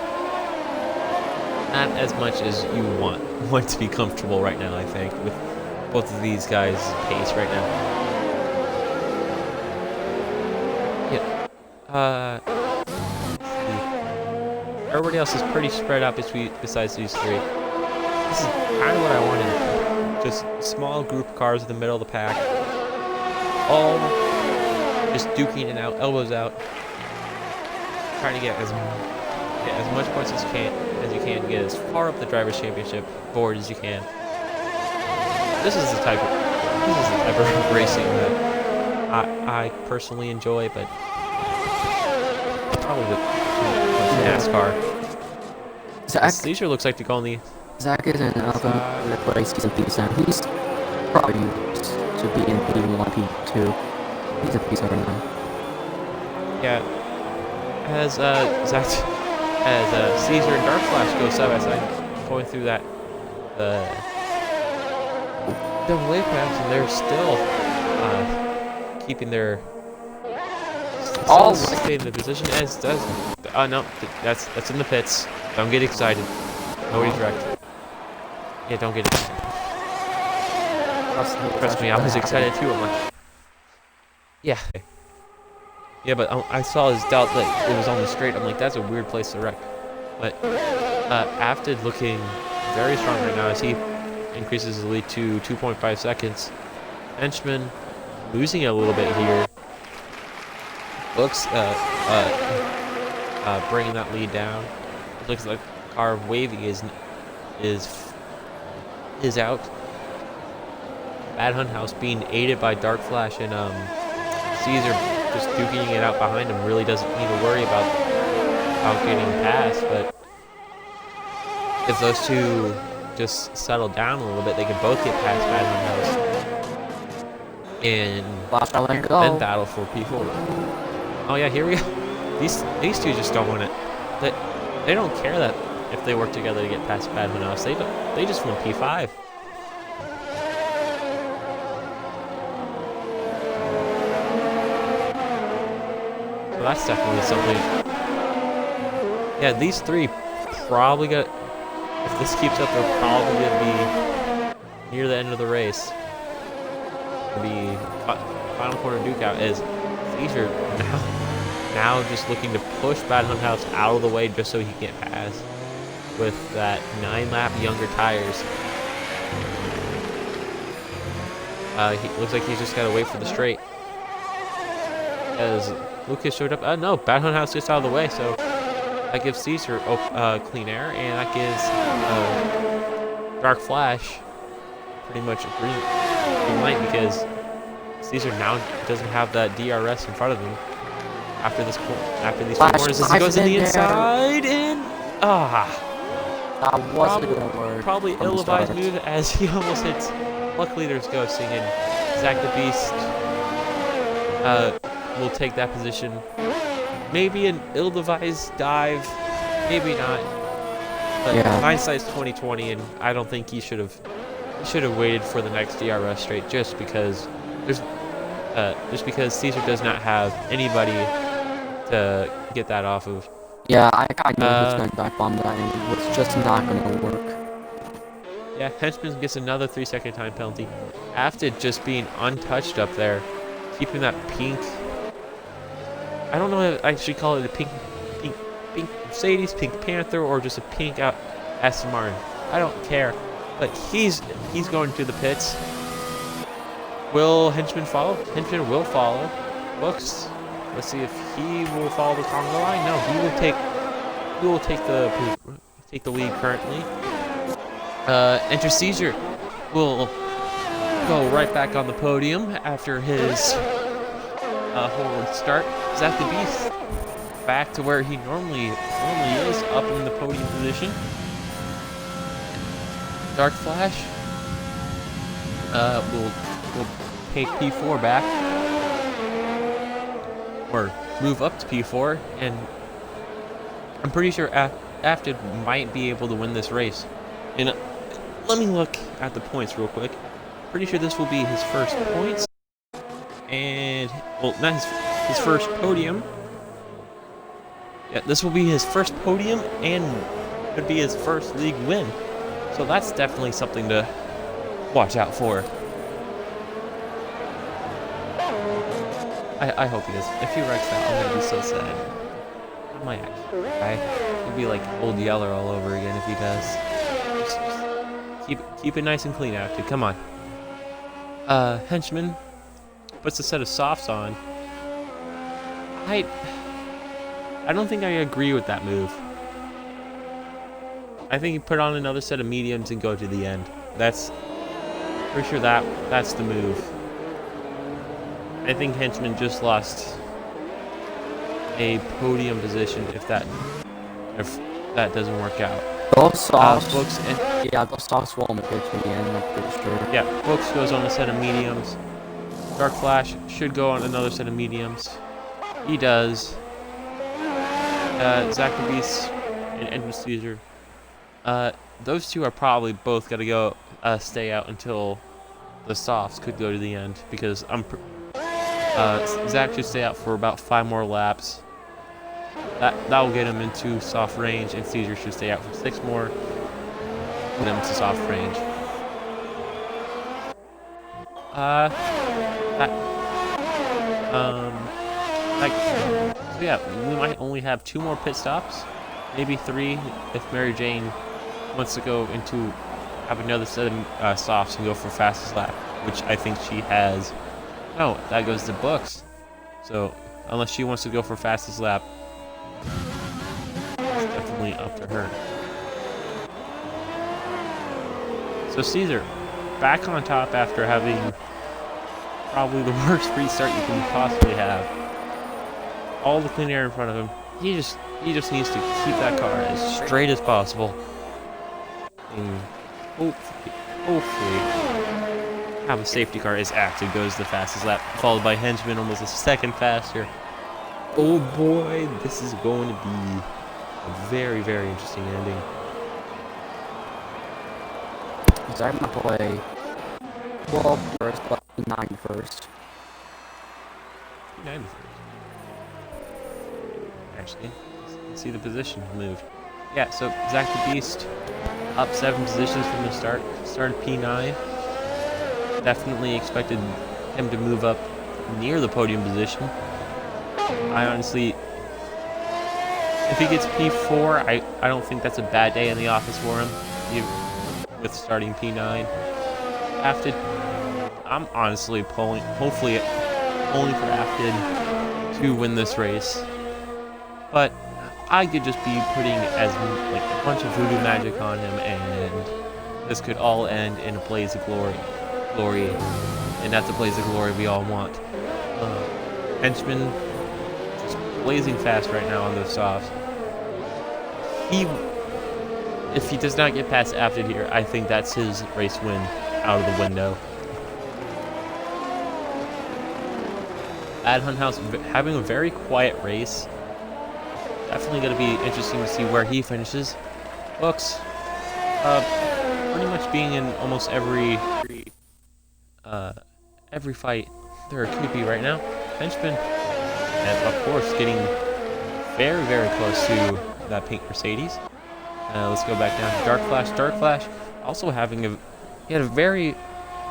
not as much as you want to be comfortable right now, I think, with both of these guys' pace right now. Yeah. Everybody else is pretty spread out besides these three. This is kind of what I wanted. Just small group cars in the middle of the pack. All just duking it out, elbows out. Trying to get as much points as you can to get as far up the Drivers' Championship board as you can. This is the type of racing that I personally enjoy, but probably with NASCAR. Caesar looks like to go on the Zach isn't the race season P7. He's probably used to be in P1, P2. He's a P7 now. Yeah. As Caesar and Dark Flash go side by side, going through that double apex, and they're still keeping their staying in the position. As does no, that's in the pits. Don't get excited. Nobody's wrecked. Yeah, don't get excited. Trust me, I was excited too. I'm like, yeah. Yeah, but I saw his doubt that it was on the straight. I'm like, that's a weird place to wreck. But Afton looking very strong right now as he increases his lead to 2.5 seconds. Henchman losing it a little bit here. Books bringing that lead down. It looks like car of Wavy is is out. Bad Hunt House being aided by Dark Flash and Caesar just duking it out behind him. Really doesn't need to worry about getting past, but if those two just settle down a little bit, they can both get past Bad Hunt House and then battle for P4. Oh yeah, here we go. These two just don't want it. They don't care that if they work together to get past Bad Hunt House. They just want P5. Well, that's definitely something. Yeah, these three probably got. If this keeps up, they're probably gonna be near the end of the race. The final corner duke out is Caesar now just looking to push Bad Hunt House out of the way just so he can get past with that 9-lap younger tires. He looks like he's just gotta wait for the straight. As Lucas showed up, no, Bad Hunt House gets out of the way, so that gives Caesar clean air, and that gives Dark Flash pretty much a green light because Caesar now doesn't have that DRS in front of him after these corners. As he goes in the inside, and that wasn't gonna work. Probably ill-advised move as he almost hits. Luckily, there's ghosting, and ZachTheBeast will take that position. Maybe an ill-advised dive, maybe not. But yeah. Hindsight's 2020, and I don't think he should have waited for the next DRS straight just because Caesar does not have anybody to get that off of. Yeah, I knew he was going to dive bomb that, and it was just not going to work. Yeah, Henchman gets another 3-second time penalty after just being untouched up there, keeping that pink. I don't know if I should call it a pink Mercedes, pink Panther, or just a pink Aston Martin. I don't care, but he's going to the pits. Will Henchman follow? Henchman will follow. Books. Let's see if he will follow the Congo line. No, he will take the lead currently. Enter Caesar will go right back on the podium after his forward start. ZachTheBeast back to where he normally is, up in the podium position. Dark Flash will take P4 back, or move up to P4, and I'm pretty sure Afted might be able to win this race. And let me look at the points real quick. Pretty sure this will be his first points, and well, not his first podium. Yeah, this will be his first podium and could be his first league win. So that's definitely something to watch out for. I hope he does. If he wrecks out, I'm gonna be so sad. I might actually cry. It'll be like Old Yeller all over again if he does. Just keep it nice and clean after. Come on. Henchman puts a set of softs on. I don't think I agree with that move. I think you put on another set of mediums and go to the end. That's pretty sure that's the move. I think Henchman just lost a podium position if that doesn't work out. Those softs, Books those softs won't make it to the end, I'm pretty sure. Yeah, Books goes on a set of mediums. Dark Flash should go on another set of mediums. He does. ZachTheBeast and Caesar. Those two are probably both got to go stay out until the softs could go to the end, because Zach should stay out for about 5 more laps. That will get him into soft range, and Caesar should stay out for 6 more, get him to soft range. So yeah, we might only have 2 more pit stops, maybe 3 if Mary Jane wants to go into have another set of softs and go for fastest lap, which I think she has. No, that goes to Books. So unless she wants to go for fastest lap, it's definitely up to her. So Caesar, back on top after having probably the worst restart you can possibly have. All the clean air in front of him. He just needs to keep that car as straight as possible. And hopefully have a safety car is active, goes the fastest lap, followed by Henchman almost a second faster. Oh boy, this is going to be a very, very interesting ending. So I'm gonna play 12 first, but 9 first. 9 first. Actually, let's see the position moved. Yeah, so ZachTheBeast up 7 positions from the start. Started P9. Definitely expected him to move up near the podium position. I honestly, if he gets P4, I don't think that's a bad day in the office for him. With starting P9. Afted, I'm honestly hopefully pulling for Afted to win this race. But I could just be putting as like a bunch of voodoo magic on him, and this could all end in a blaze of glory, and that's a blaze of glory we all want. Henchman just blazing fast right now on those softs. If he does not get past Afted here, I think that's his race win out of the window. Ad Hunt House having a very quiet race. Definitely going to be interesting to see where he finishes. Books, pretty much being in almost every fight there could be right now. Henchman, and of course getting very, very close to that pink Mercedes. Let's go back down to Dark Flash. Dark Flash also he had a very,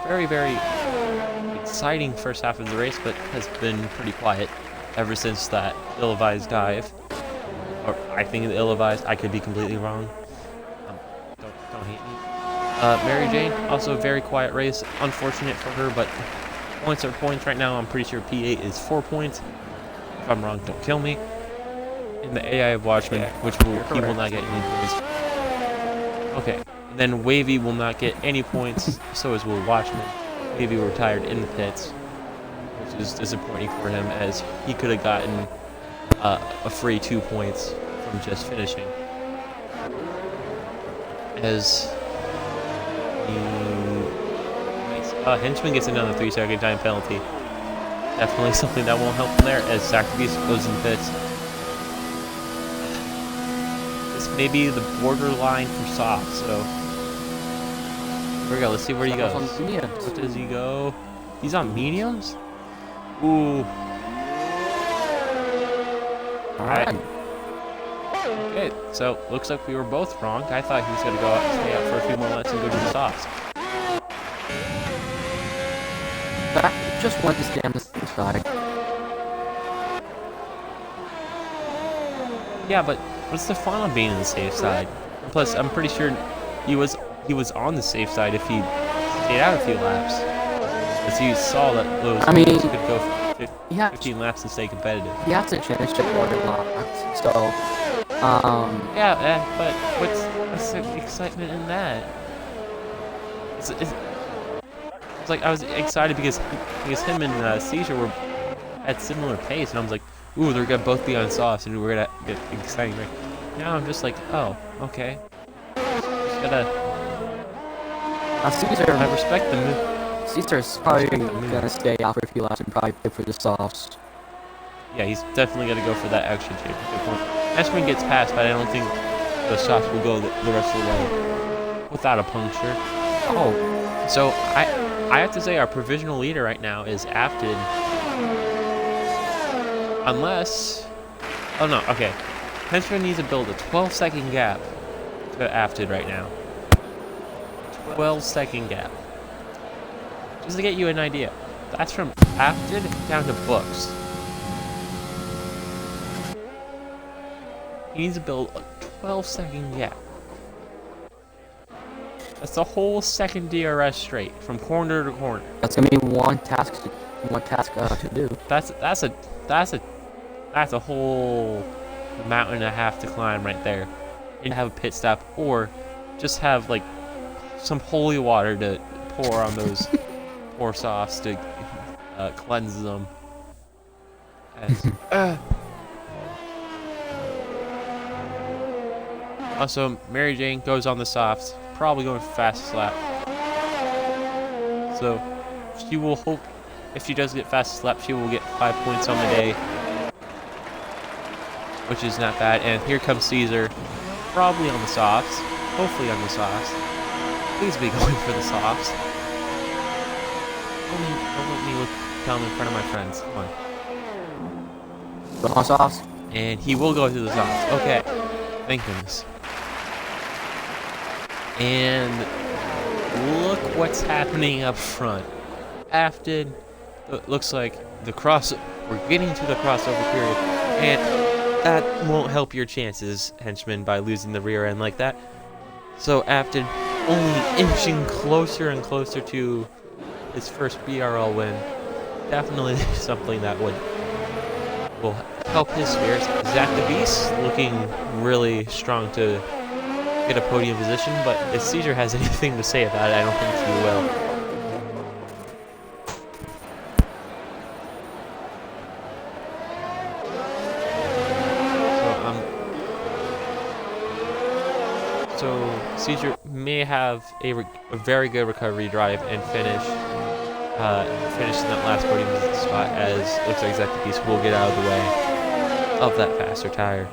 very, very exciting first half of the race, but has been pretty quiet ever since that ill-advised dive. Or I think it's ill-advised. I could be completely wrong. Don't hate me. Mary Jane, also a very quiet race. Unfortunate for her, but points are points right now. I'm pretty sure P8 is 4 points. If I'm wrong, don't kill me. In the AI of Watchman, he will not get any points. Okay, and then Wavy will not get any points, so as will Watchman. Wavy retired in the pits, which is disappointing for him, as he could have gotten a free 2 points from just finishing. As Henchman gets another 3-second time penalty. Definitely something that won't help him there, as ZachTheBeast goes in the pits. This may be the borderline for soft, so here we go. Let's see where he goes. What does he go? He's on mediums? Ooh. Alright. Okay, so looks like we were both wrong. I thought he was going to go out, stay out for a few more laps and go to the softs. I just want to stay on the safe side. Yeah, but what's the fun on being on the safe side? Plus, I'm pretty sure he was on the safe side if he stayed out a few laps. As you saw that those could go 15 laps and stay competitive. He has to finish the quarter laps, so Yeah, but what's the excitement in that? It's like I was excited because him and Seizure were at similar pace, and I was like, ooh, they're gonna both be on softs, and we're gonna get exciting. Right? Now I'm just like, oh, okay. Just gotta. Caesar, I respect the move. Caesar's probably gonna stay out for a few laps and probably play for the softs. Yeah, he's definitely gonna go for that extra chip. Good point. Ashman gets past, but I don't think the softs will go the rest of the way without a puncture. Oh, so I have to say our provisional leader right now is Afted. Unless... Oh no, okay. Henchman needs to build a 12-second gap to Afted right now. 12-second gap. Just to get you an idea. That's from Afted down to Books. He needs to build a 12-second gap. That's the whole second DRS straight, from corner to corner. That's gonna be one task to do. That's a whole mountain and a half to climb right there. And have a pit stop, or just have like some holy water to pour on those poor softs to cleanse them. As, also, Mary Jane goes on the softs, probably going for fastest lap. So she will hope, if she does get fastest lap, she will get 5 points on the day, which is not bad. And here comes Caesar, probably on the softs, hopefully on the softs. Please be going for the softs. Don't let me look down in front of my friends. Come on. The hot sauce. And he will go to the softs. Okay. Thank goodness. And look what's happening up front. Afton, it looks like we're getting to the crossover period. And that won't help your chances, henchman, by losing the rear end like that. So Afton only inching closer and closer to his first BRL win. Definitely something that will help his spirits. ZachTheBeast looking really strong to get a podium position, but if Caesar has anything to say about it, I don't think he will. So Caesar may have a very good recovery drive and finish in that last podium spot, as it looks like ZachTheBeast will get out of the way of that faster tire.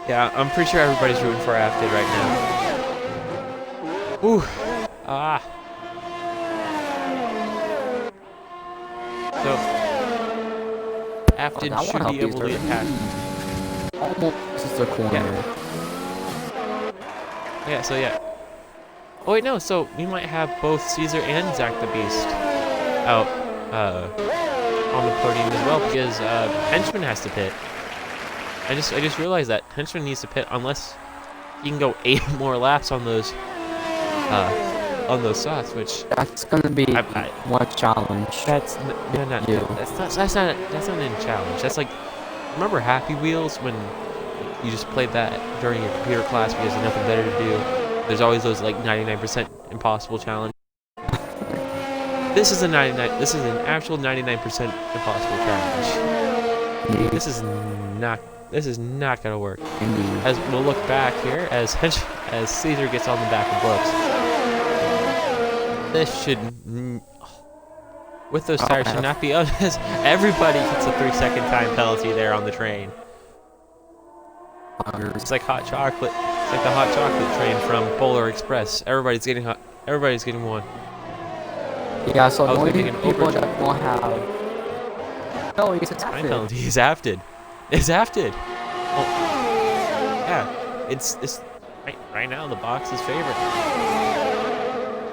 Yeah, I'm pretty sure everybody's rooting for Afton right now. Ooh, So Afton should be able to get past. Almost is the corner. Yeah, so yeah. Oh wait, no, so we might have both Caesar and ZachTheBeast out on the podium as well, because Henchman has to pit. I just realized that Henchman needs to pit unless he can go 8 more laps on those softs, which that's gonna be one challenge. That's not a challenge. That's like, remember Happy Wheels when you just played that during your computer class because there's nothing better to do? There's always those like 99% impossible challenge. This is an actual 99% impossible challenge. This is not gonna work. As we'll look back here, as Caesar gets on the back of books. This should, with those tires, should not be as everybody gets a 3-second time penalty there on the train. It's like hot chocolate. It's like the hot chocolate train from Polar Express. Everybody's getting hot. Everybody's getting one. Yeah, so the only people that won't have. No, it's time penalty is Afton. It's Afton. Oh, yeah. It's right now the box's favorite.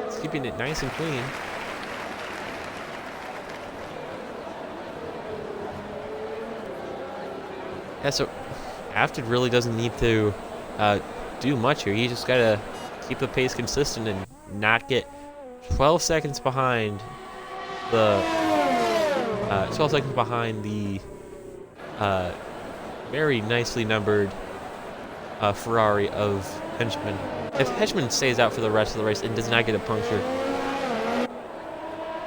It's keeping it nice and clean. Yeah, so Afton really doesn't need to do much here. You just gotta keep the pace consistent and not get 12 seconds behind the very nicely numbered Ferrari of Henchman. If Henchman stays out for the rest of the race and does not get a puncture,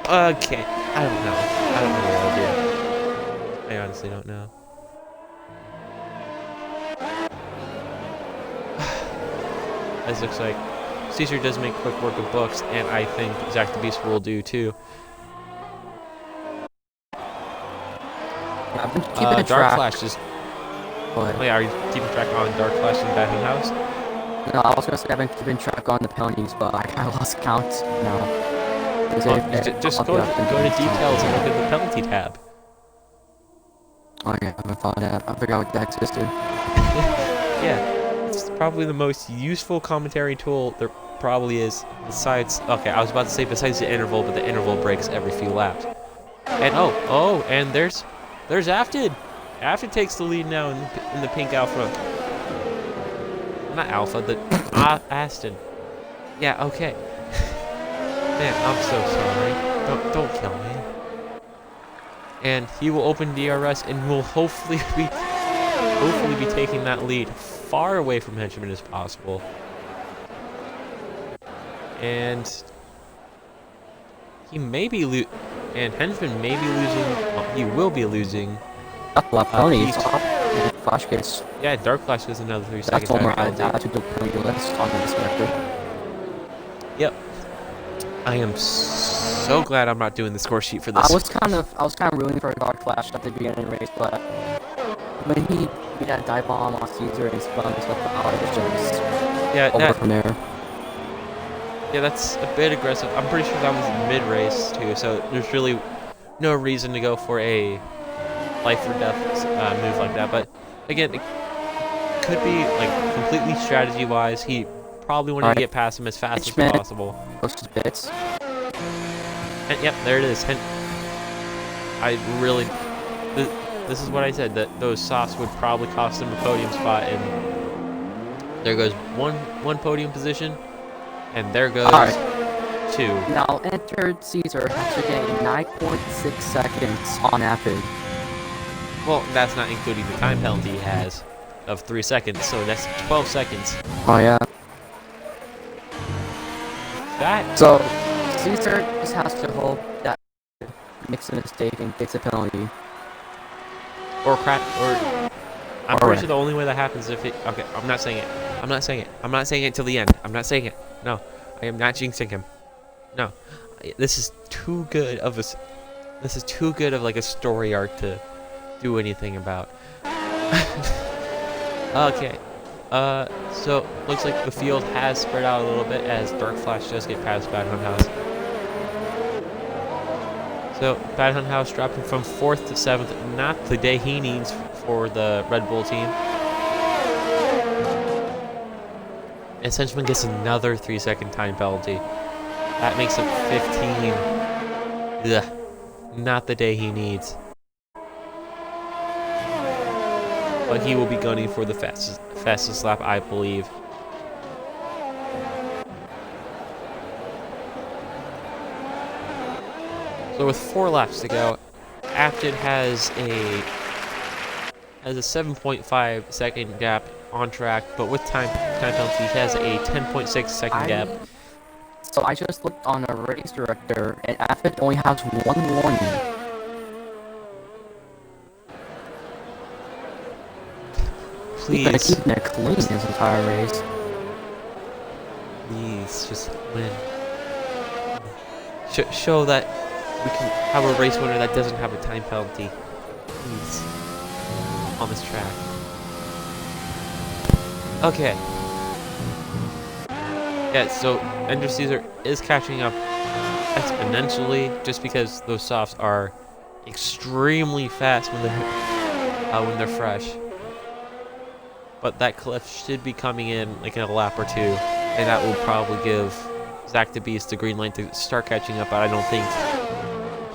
okay, I don't know what I'll do. I honestly don't know. As looks like Caesar does make quick work of books, and I think ZachTheBeast will do too. Yeah, I've been keeping Dark Flash is. Oh yeah, are you keeping track on Dark Flash and Batting House? No, I was gonna say I've been keeping track on the penalties, but I kind of lost count now. Just go to details and look at the penalty tab. Oh yeah, I haven't thought of that. I forgot that existed. Yeah. It's probably the most useful commentary tool there probably is, besides, okay, I was about to say besides the interval, but the interval breaks every few laps. And and there's Afton. Afton takes the lead now in the pink Alpha. Not Alpha, the Aston. Yeah, okay. Man, I'm so sorry. Don't kill me. And he will open DRS and will hopefully be hopefully be taking that lead far away from Henchman as possible. And he may be and Henchman may be losing. Well, he will be losing. Ponies off. And Flash gets. Yeah, Dark Flash gets another 3 That's second one more time penalty. add to the pony list on the inspector. Yep. I am so glad I'm not doing the score sheet for this. I was kind of rooting for a Dark Flash at the beginning of the race, but when he did that dive bomb on Caesar and spun himself out, it was just over from there. Yeah, that's a bit aggressive. I'm pretty sure that was mid-race too, so there's really no reason to go for a life or death move like that. But again, it could be like completely strategy-wise. He probably wanted to get past him as fast as possible. Close to bits. And yep, there it is. I really, this is what I said, that those softs would probably cost him a podium spot, and there goes one podium position, and there goes two. Now entered Caesar has to gain 9.6 seconds on average. Well, that's not including the time penalty he has of 3 seconds, so that's 12 seconds. Oh yeah. So Caesar just has to hope that he makes a mistake and gets a penalty. Or I'm pretty sure the only way that happens if it. Okay, I'm not saying it. I'm not saying it. I'm not saying it till the end. I'm not saying it. No, I am not jinxing him. No, this is too good of a. This is too good of like a story arc to do anything about. Okay. So looks like the field has spread out a little bit as Dark Flash does get past Bad Hunt House. So Bad Hunt House dropping from 4th to 7th, not the day he needs for the Red Bull team. And Henchman gets another 3 second time penalty. That makes it 15. Ugh, not the day he needs. But he will be gunning for the fastest lap, I believe. So with 4 laps to go, Afton has a 7.5 second gap on track, but with time penalty, he has a 10.6 second gap. So I just looked on a race director, and Afton only has 1 warning. Please. He's gonna keep it clean his entire race. Please, just win. Show that we can have a race winner that doesn't have a time penalty. Please. On this track. Okay. Yeah, so Ender Caesar is catching up exponentially just because those softs are extremely fast when they're fresh. But that cliff should be coming in like in a lap or two, and that will probably give ZachTheBeast the green light to start catching up. But I don't think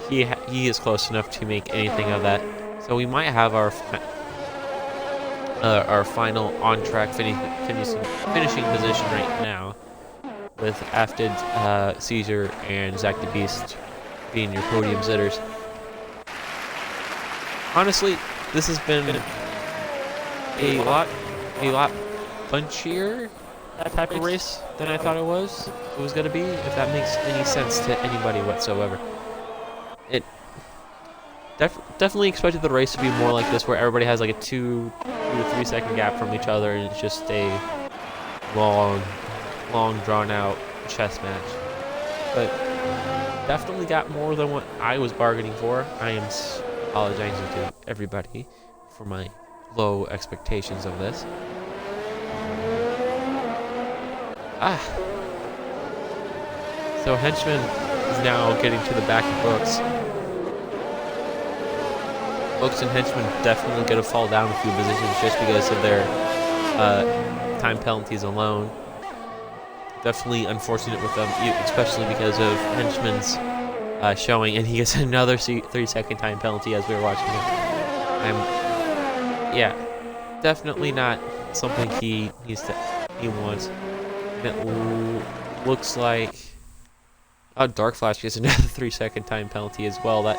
he is close enough to make anything of that. So we might have our final on-track finishing position right now, with Afton, Caesar, and ZachTheBeast being your podium sitters. Honestly, this has been a lot punchier type of race than I thought it was going to be, if that makes any sense to anybody whatsoever. It definitely expected the race to be more like this, where everybody has like a 2 to 3 second gap from each other, and it's just a long drawn out chess match. But definitely got more than what I was bargaining for. I am apologizing to everybody for my low expectations of this. So Henchman is now getting to the back of Books. Books and Henchman definitely going to fall down a few positions just because of their time penalties alone. Definitely unfortunate with them, especially because of Henchman's showing, and he gets another 3 second time penalty as we were watching it. Yeah, definitely not something he wants. And it looks like Dark Flash gets another 3 second time penalty as well. That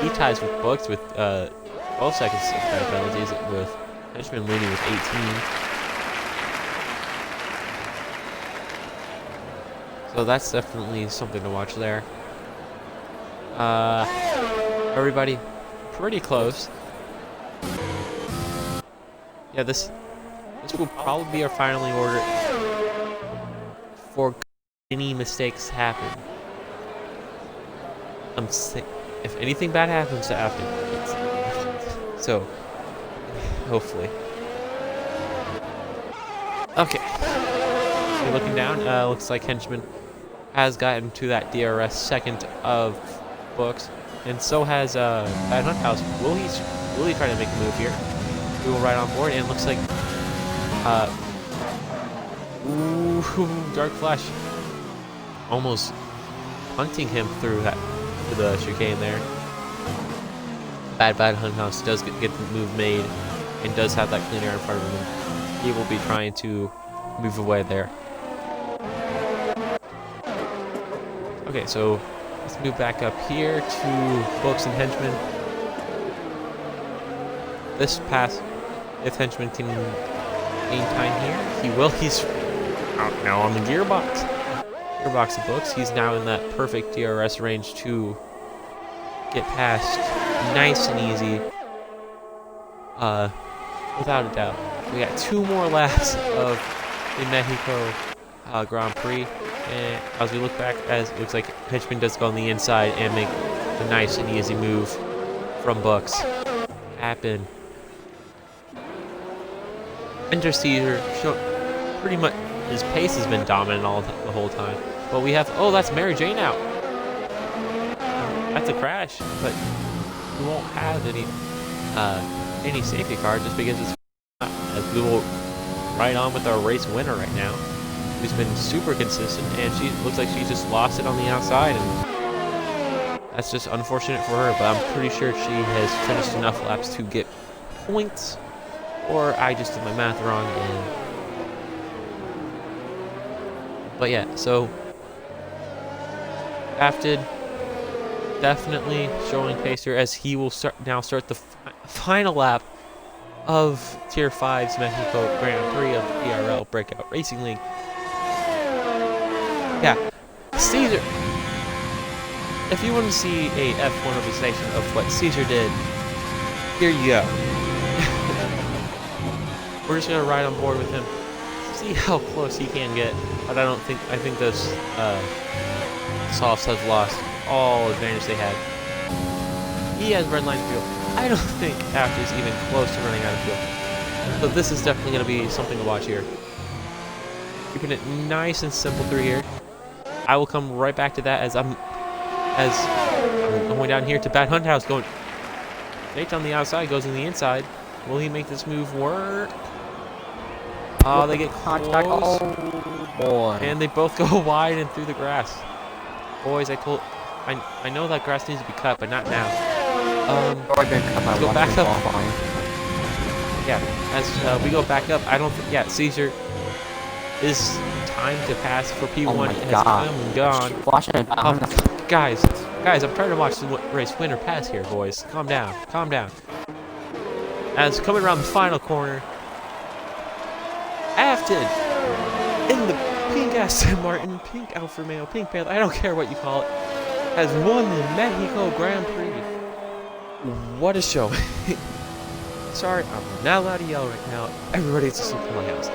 he ties with Books with 12 seconds time penalties with Henchman leading with 18. So that's definitely something to watch there. Everybody pretty close. Yeah, this will probably be our final order for any mistakes happen. I'm sick. If anything bad happens to Afton, so hopefully. Okay. So looking down, looks like Henchman has gotten to that DRS second of Books, and so has Bad Hunt House. Will he try to make a move here? We will ride on board, and it looks like ooh, Dark Flash almost punting him through the chicane there. Bad Hunt House does get the move made and does have that clean air in front of him. He will be trying to move away there. Okay, so let's move back up here to Books and Henchman. This pass, if Henchman can gain time here, he will. He's out now on the gearbox. Gearbox of Books. He's now in that perfect DRS range to get past nice and easy. Without a doubt. We got 2 more laps of the Mexico Grand Prix. And as we look back, as it looks like Henchman does go on the inside and make a nice and easy move from Books. Happen. Enter Caesar. Pretty much his pace has been dominant the whole time. But we have, oh, that's Mary Jane out. That's a crash, but we won't have any safety car just because it's not, as we will ride on with our race winner right now, who's been super consistent, and she looks like she just lost it on the outside, and that's just unfortunate for her, but I'm pretty sure she has finished enough laps to get points, or I just did my math wrong, but yeah, so Afted definitely showing pace here as he will start the final lap of Tier 5's Mexico Grand Prix of PRL Breakout Racing League. Yeah, Caesar. If you want to see a F1 representation of what Caesar did, here you go. We're just gonna ride on board with him, see how close he can get. But I think those softs have lost all advantage they had. He has red line fuel. I don't think After's even close to running out of fuel. So this is definitely going to be something to watch here. Keeping it nice and simple through here. I will come right back to that as I'm going down here to Bad Hunt House, going Nate on the outside, goes on the inside. Will he make this move work? Oh, they get contact. Oh boy! And they both go wide and through the grass. Boys, I know that grass needs to be cut, but not now. Let's go back up. Yeah, as we go back up, I don't think. Yeah, Caesar is time to pass for P1 has come and gone. Guys, I'm trying to watch the race winner pass here, boys. Calm down. As coming around the final corner, Afton in the pink Aston Martin, pink Alfa Romeo, pink Panther, I don't care what you call it, has won the Mexico Grand Prix. What a show. Sorry, I'm not allowed to yell right now. Everybody's asleep in my house.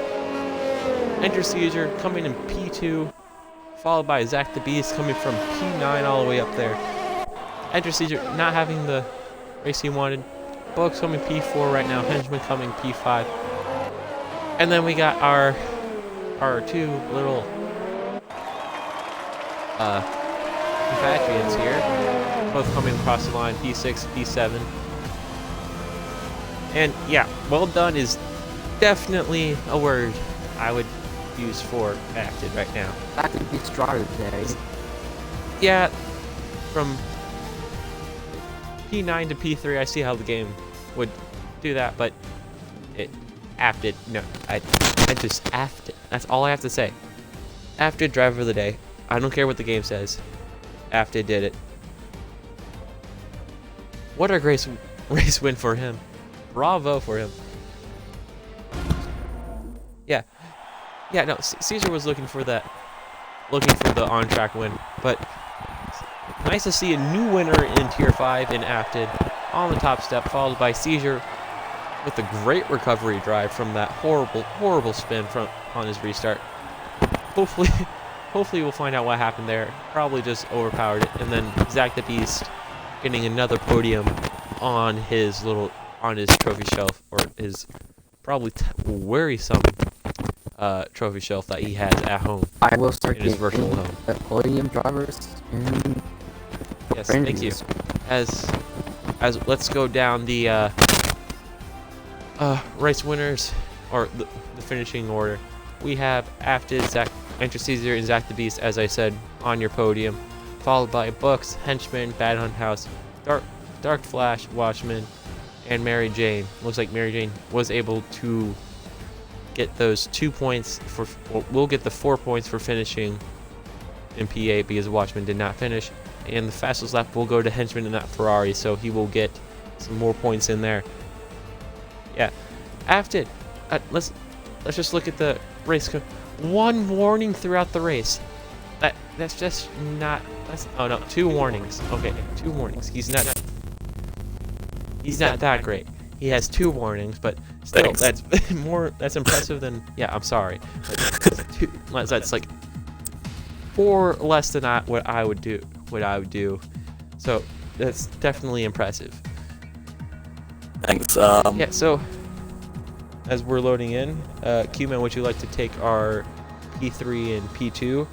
Enter Caesar coming in P2, followed by ZachTheBeast coming from P9 all the way up there. Enter Caesar not having the race he wanted. Books coming P4 right now. Henchman coming P5. And then we got our 2 little compatriots here, both coming across the line, P6, P7. And yeah, well done is definitely a word I would use for Acted right now. Acted beats driver today. Yeah, from P9 to P3, I see how the game would do that, but it Afted. No, I just Afted. That's all I have to say. Afted driver of the day. I don't care what the game says. Afted did it. What a great race win for him. Bravo for him. Yeah, yeah. No, Caesar was looking for the on-track win, but nice to see a new winner in Tier 5 in Afton on the top step, followed by Caesar with a great recovery drive from that horrible spin from on his restart. Hopefully, hopefully we'll find out what happened there. Probably just overpowered it, and then ZachTheBeast getting another podium on his trophy shelf, or his probably worrisome trophy shelf that he has at home I will start in his virtual home. the podium drivers and Yes, thank you. As let's go down the race winners, or the finishing order. We have after Enter Caesar and ZachTheBeast, as I said, on your podium, followed by Books, Henchman, Bad Hunt House, Dark Flash, Watchman, and Mary Jane. Looks like Mary Jane was able to get those 2 points for. Well, we'll get the 4 points for finishing in P8 because Watchman did not finish, and the fastest lap will go to Henchman in that Ferrari, so he will get some more points in there. Yeah, after let's just look at the race. One warning throughout the race. That's just not. Oh no, 2 warnings. Okay, 2 warnings. He's not that great. He has 2 warnings, but still, Thanks. that's more. That's impressive than. Yeah, I'm sorry. That's like 4 less than what I would do. So that's definitely impressive. Thanks. Yeah, so as we're loading in, Q-Man, would you like to take our P3 and P2?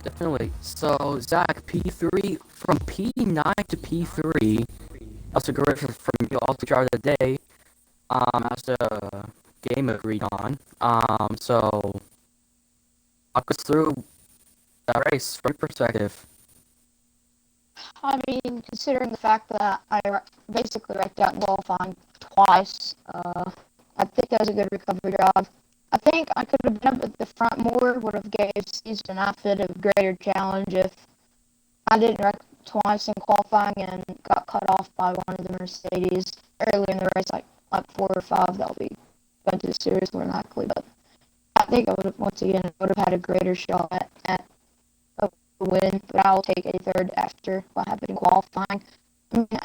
Definitely. So, Zach, P3, from P9 to P3, that's a great from you all to drive the day, as the game agreed on. So, walk us through that race from your perspective. I mean, considering the fact that I basically wrecked out in qualifying twice, I think that was a good recovery drive. I think I could have been up at the front more, would have gave Caesar an outfit a greater challenge if I didn't wreck twice in qualifying and got cut off by one of the Mercedes earlier in the race, like 4 or 5. That'll be going to the series more likely, but I think I would have, once again, would have had a greater shot at a win, but I'll take a third after what happened in qualifying. I mean, it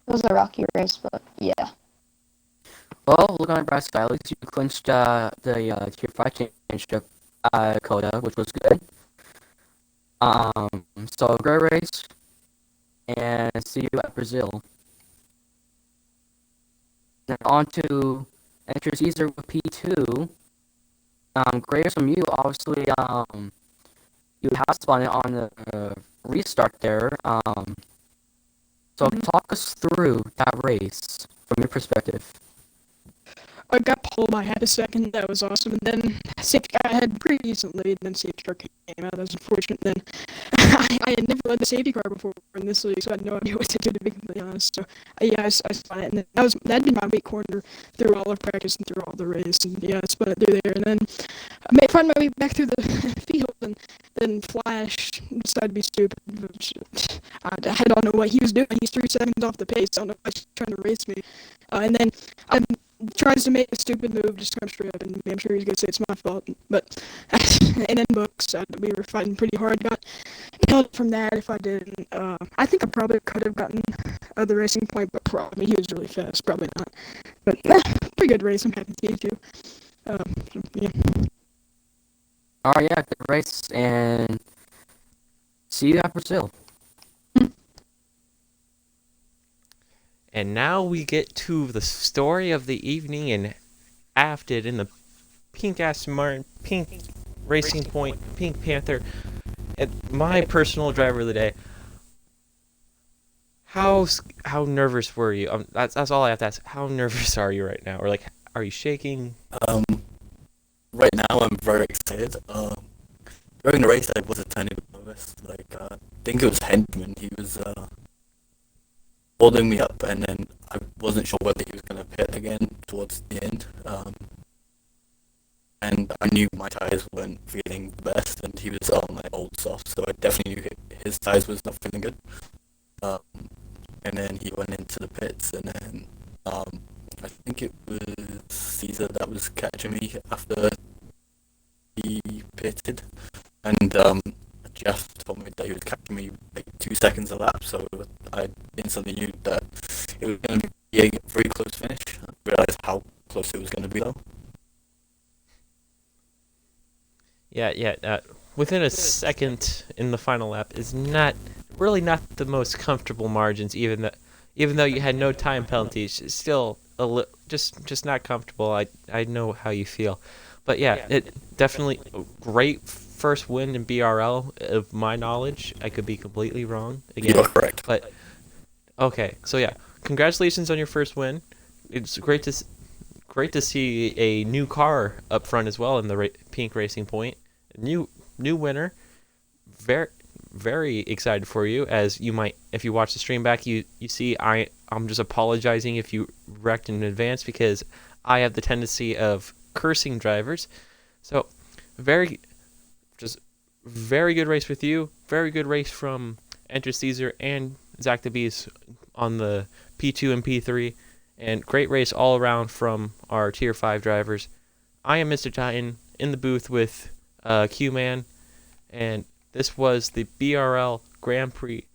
was a rocky race, but yeah. Well, look on the bright side, at least you clinched the Tier 5 championship quota, which was good. So great race, and see you at Brazil. Then on to Enter Caesar with P2. Great from you, obviously. You have spotted on the restart there. So talk us through that race from your perspective. I got pole by half a second. That was awesome. And then safety car I had pretty decently, and then safety car came out. That was unfortunate. Then I had never led the safety car before in this league, so I had no idea what to do, to be completely honest. So yeah, I spun it, and then that'd been my weak corner through all of practice and through all the race. And yeah, I spun it through there, and then I found my way back through the field, and then Flash decided to be stupid. I don't know what he was doing. He's 3 seconds off the pace. I don't know if he's trying to race me. And then I tries to make a stupid move, just come straight up, and I'm sure he's gonna say it's my fault. But and then Books, we were fighting pretty hard. Got killed from that. If I didn't, I think I probably could have gotten the racing point, but probably he was really fast. Probably not. But pretty good race. I'm happy to see you too. Yeah. Oh yeah, good race, and see you at Brazil. And now we get to the story of the evening in Afton in the pink Aston Martin, pink Racing Point, Pink Panther. And my personal driver of the day. How nervous were you? That's all I have to ask. How nervous are you right now? Or like, are you shaking? Right now I'm very excited. During the race I was a tiny bit nervous. Like, I think it was Henchman. He was holding me up, and then I wasn't sure whether he was going to pit again towards the end. And I knew my tires weren't feeling the best, and he was on like old soft, so I definitely knew his tires was not feeling good. And then he went into the pits, and then I think it was Caesar that was catching me after he pitted, and Jeff told me that he was catching me like 2 seconds a lap, so I instantly knew that it was going to be a very close finish. I realized how close it was going to be though. Yeah. Within a second in the final lap is not the most comfortable margins. Even though you had no time penalties, it's still just not comfortable. I know how you feel, but yeah, it definitely great first win in BRL of my knowledge. I could be completely wrong again. You are correct. But okay, so yeah, congratulations on your first win. It's great to see a new car up front as well in the Pink Racing Point. New winner. Very excited for you. As you might, if you watch the stream back, you see I'm just apologizing if you wrecked in advance, because I have the tendency of cursing drivers. So very good race with you. Very good race from Enter Caesar and ZachTheBeast on the P2 and P3, and great race all around from our Tier 5 drivers. I am Mr. Titan in the booth with Q-Man, and this was the BRL Grand Prix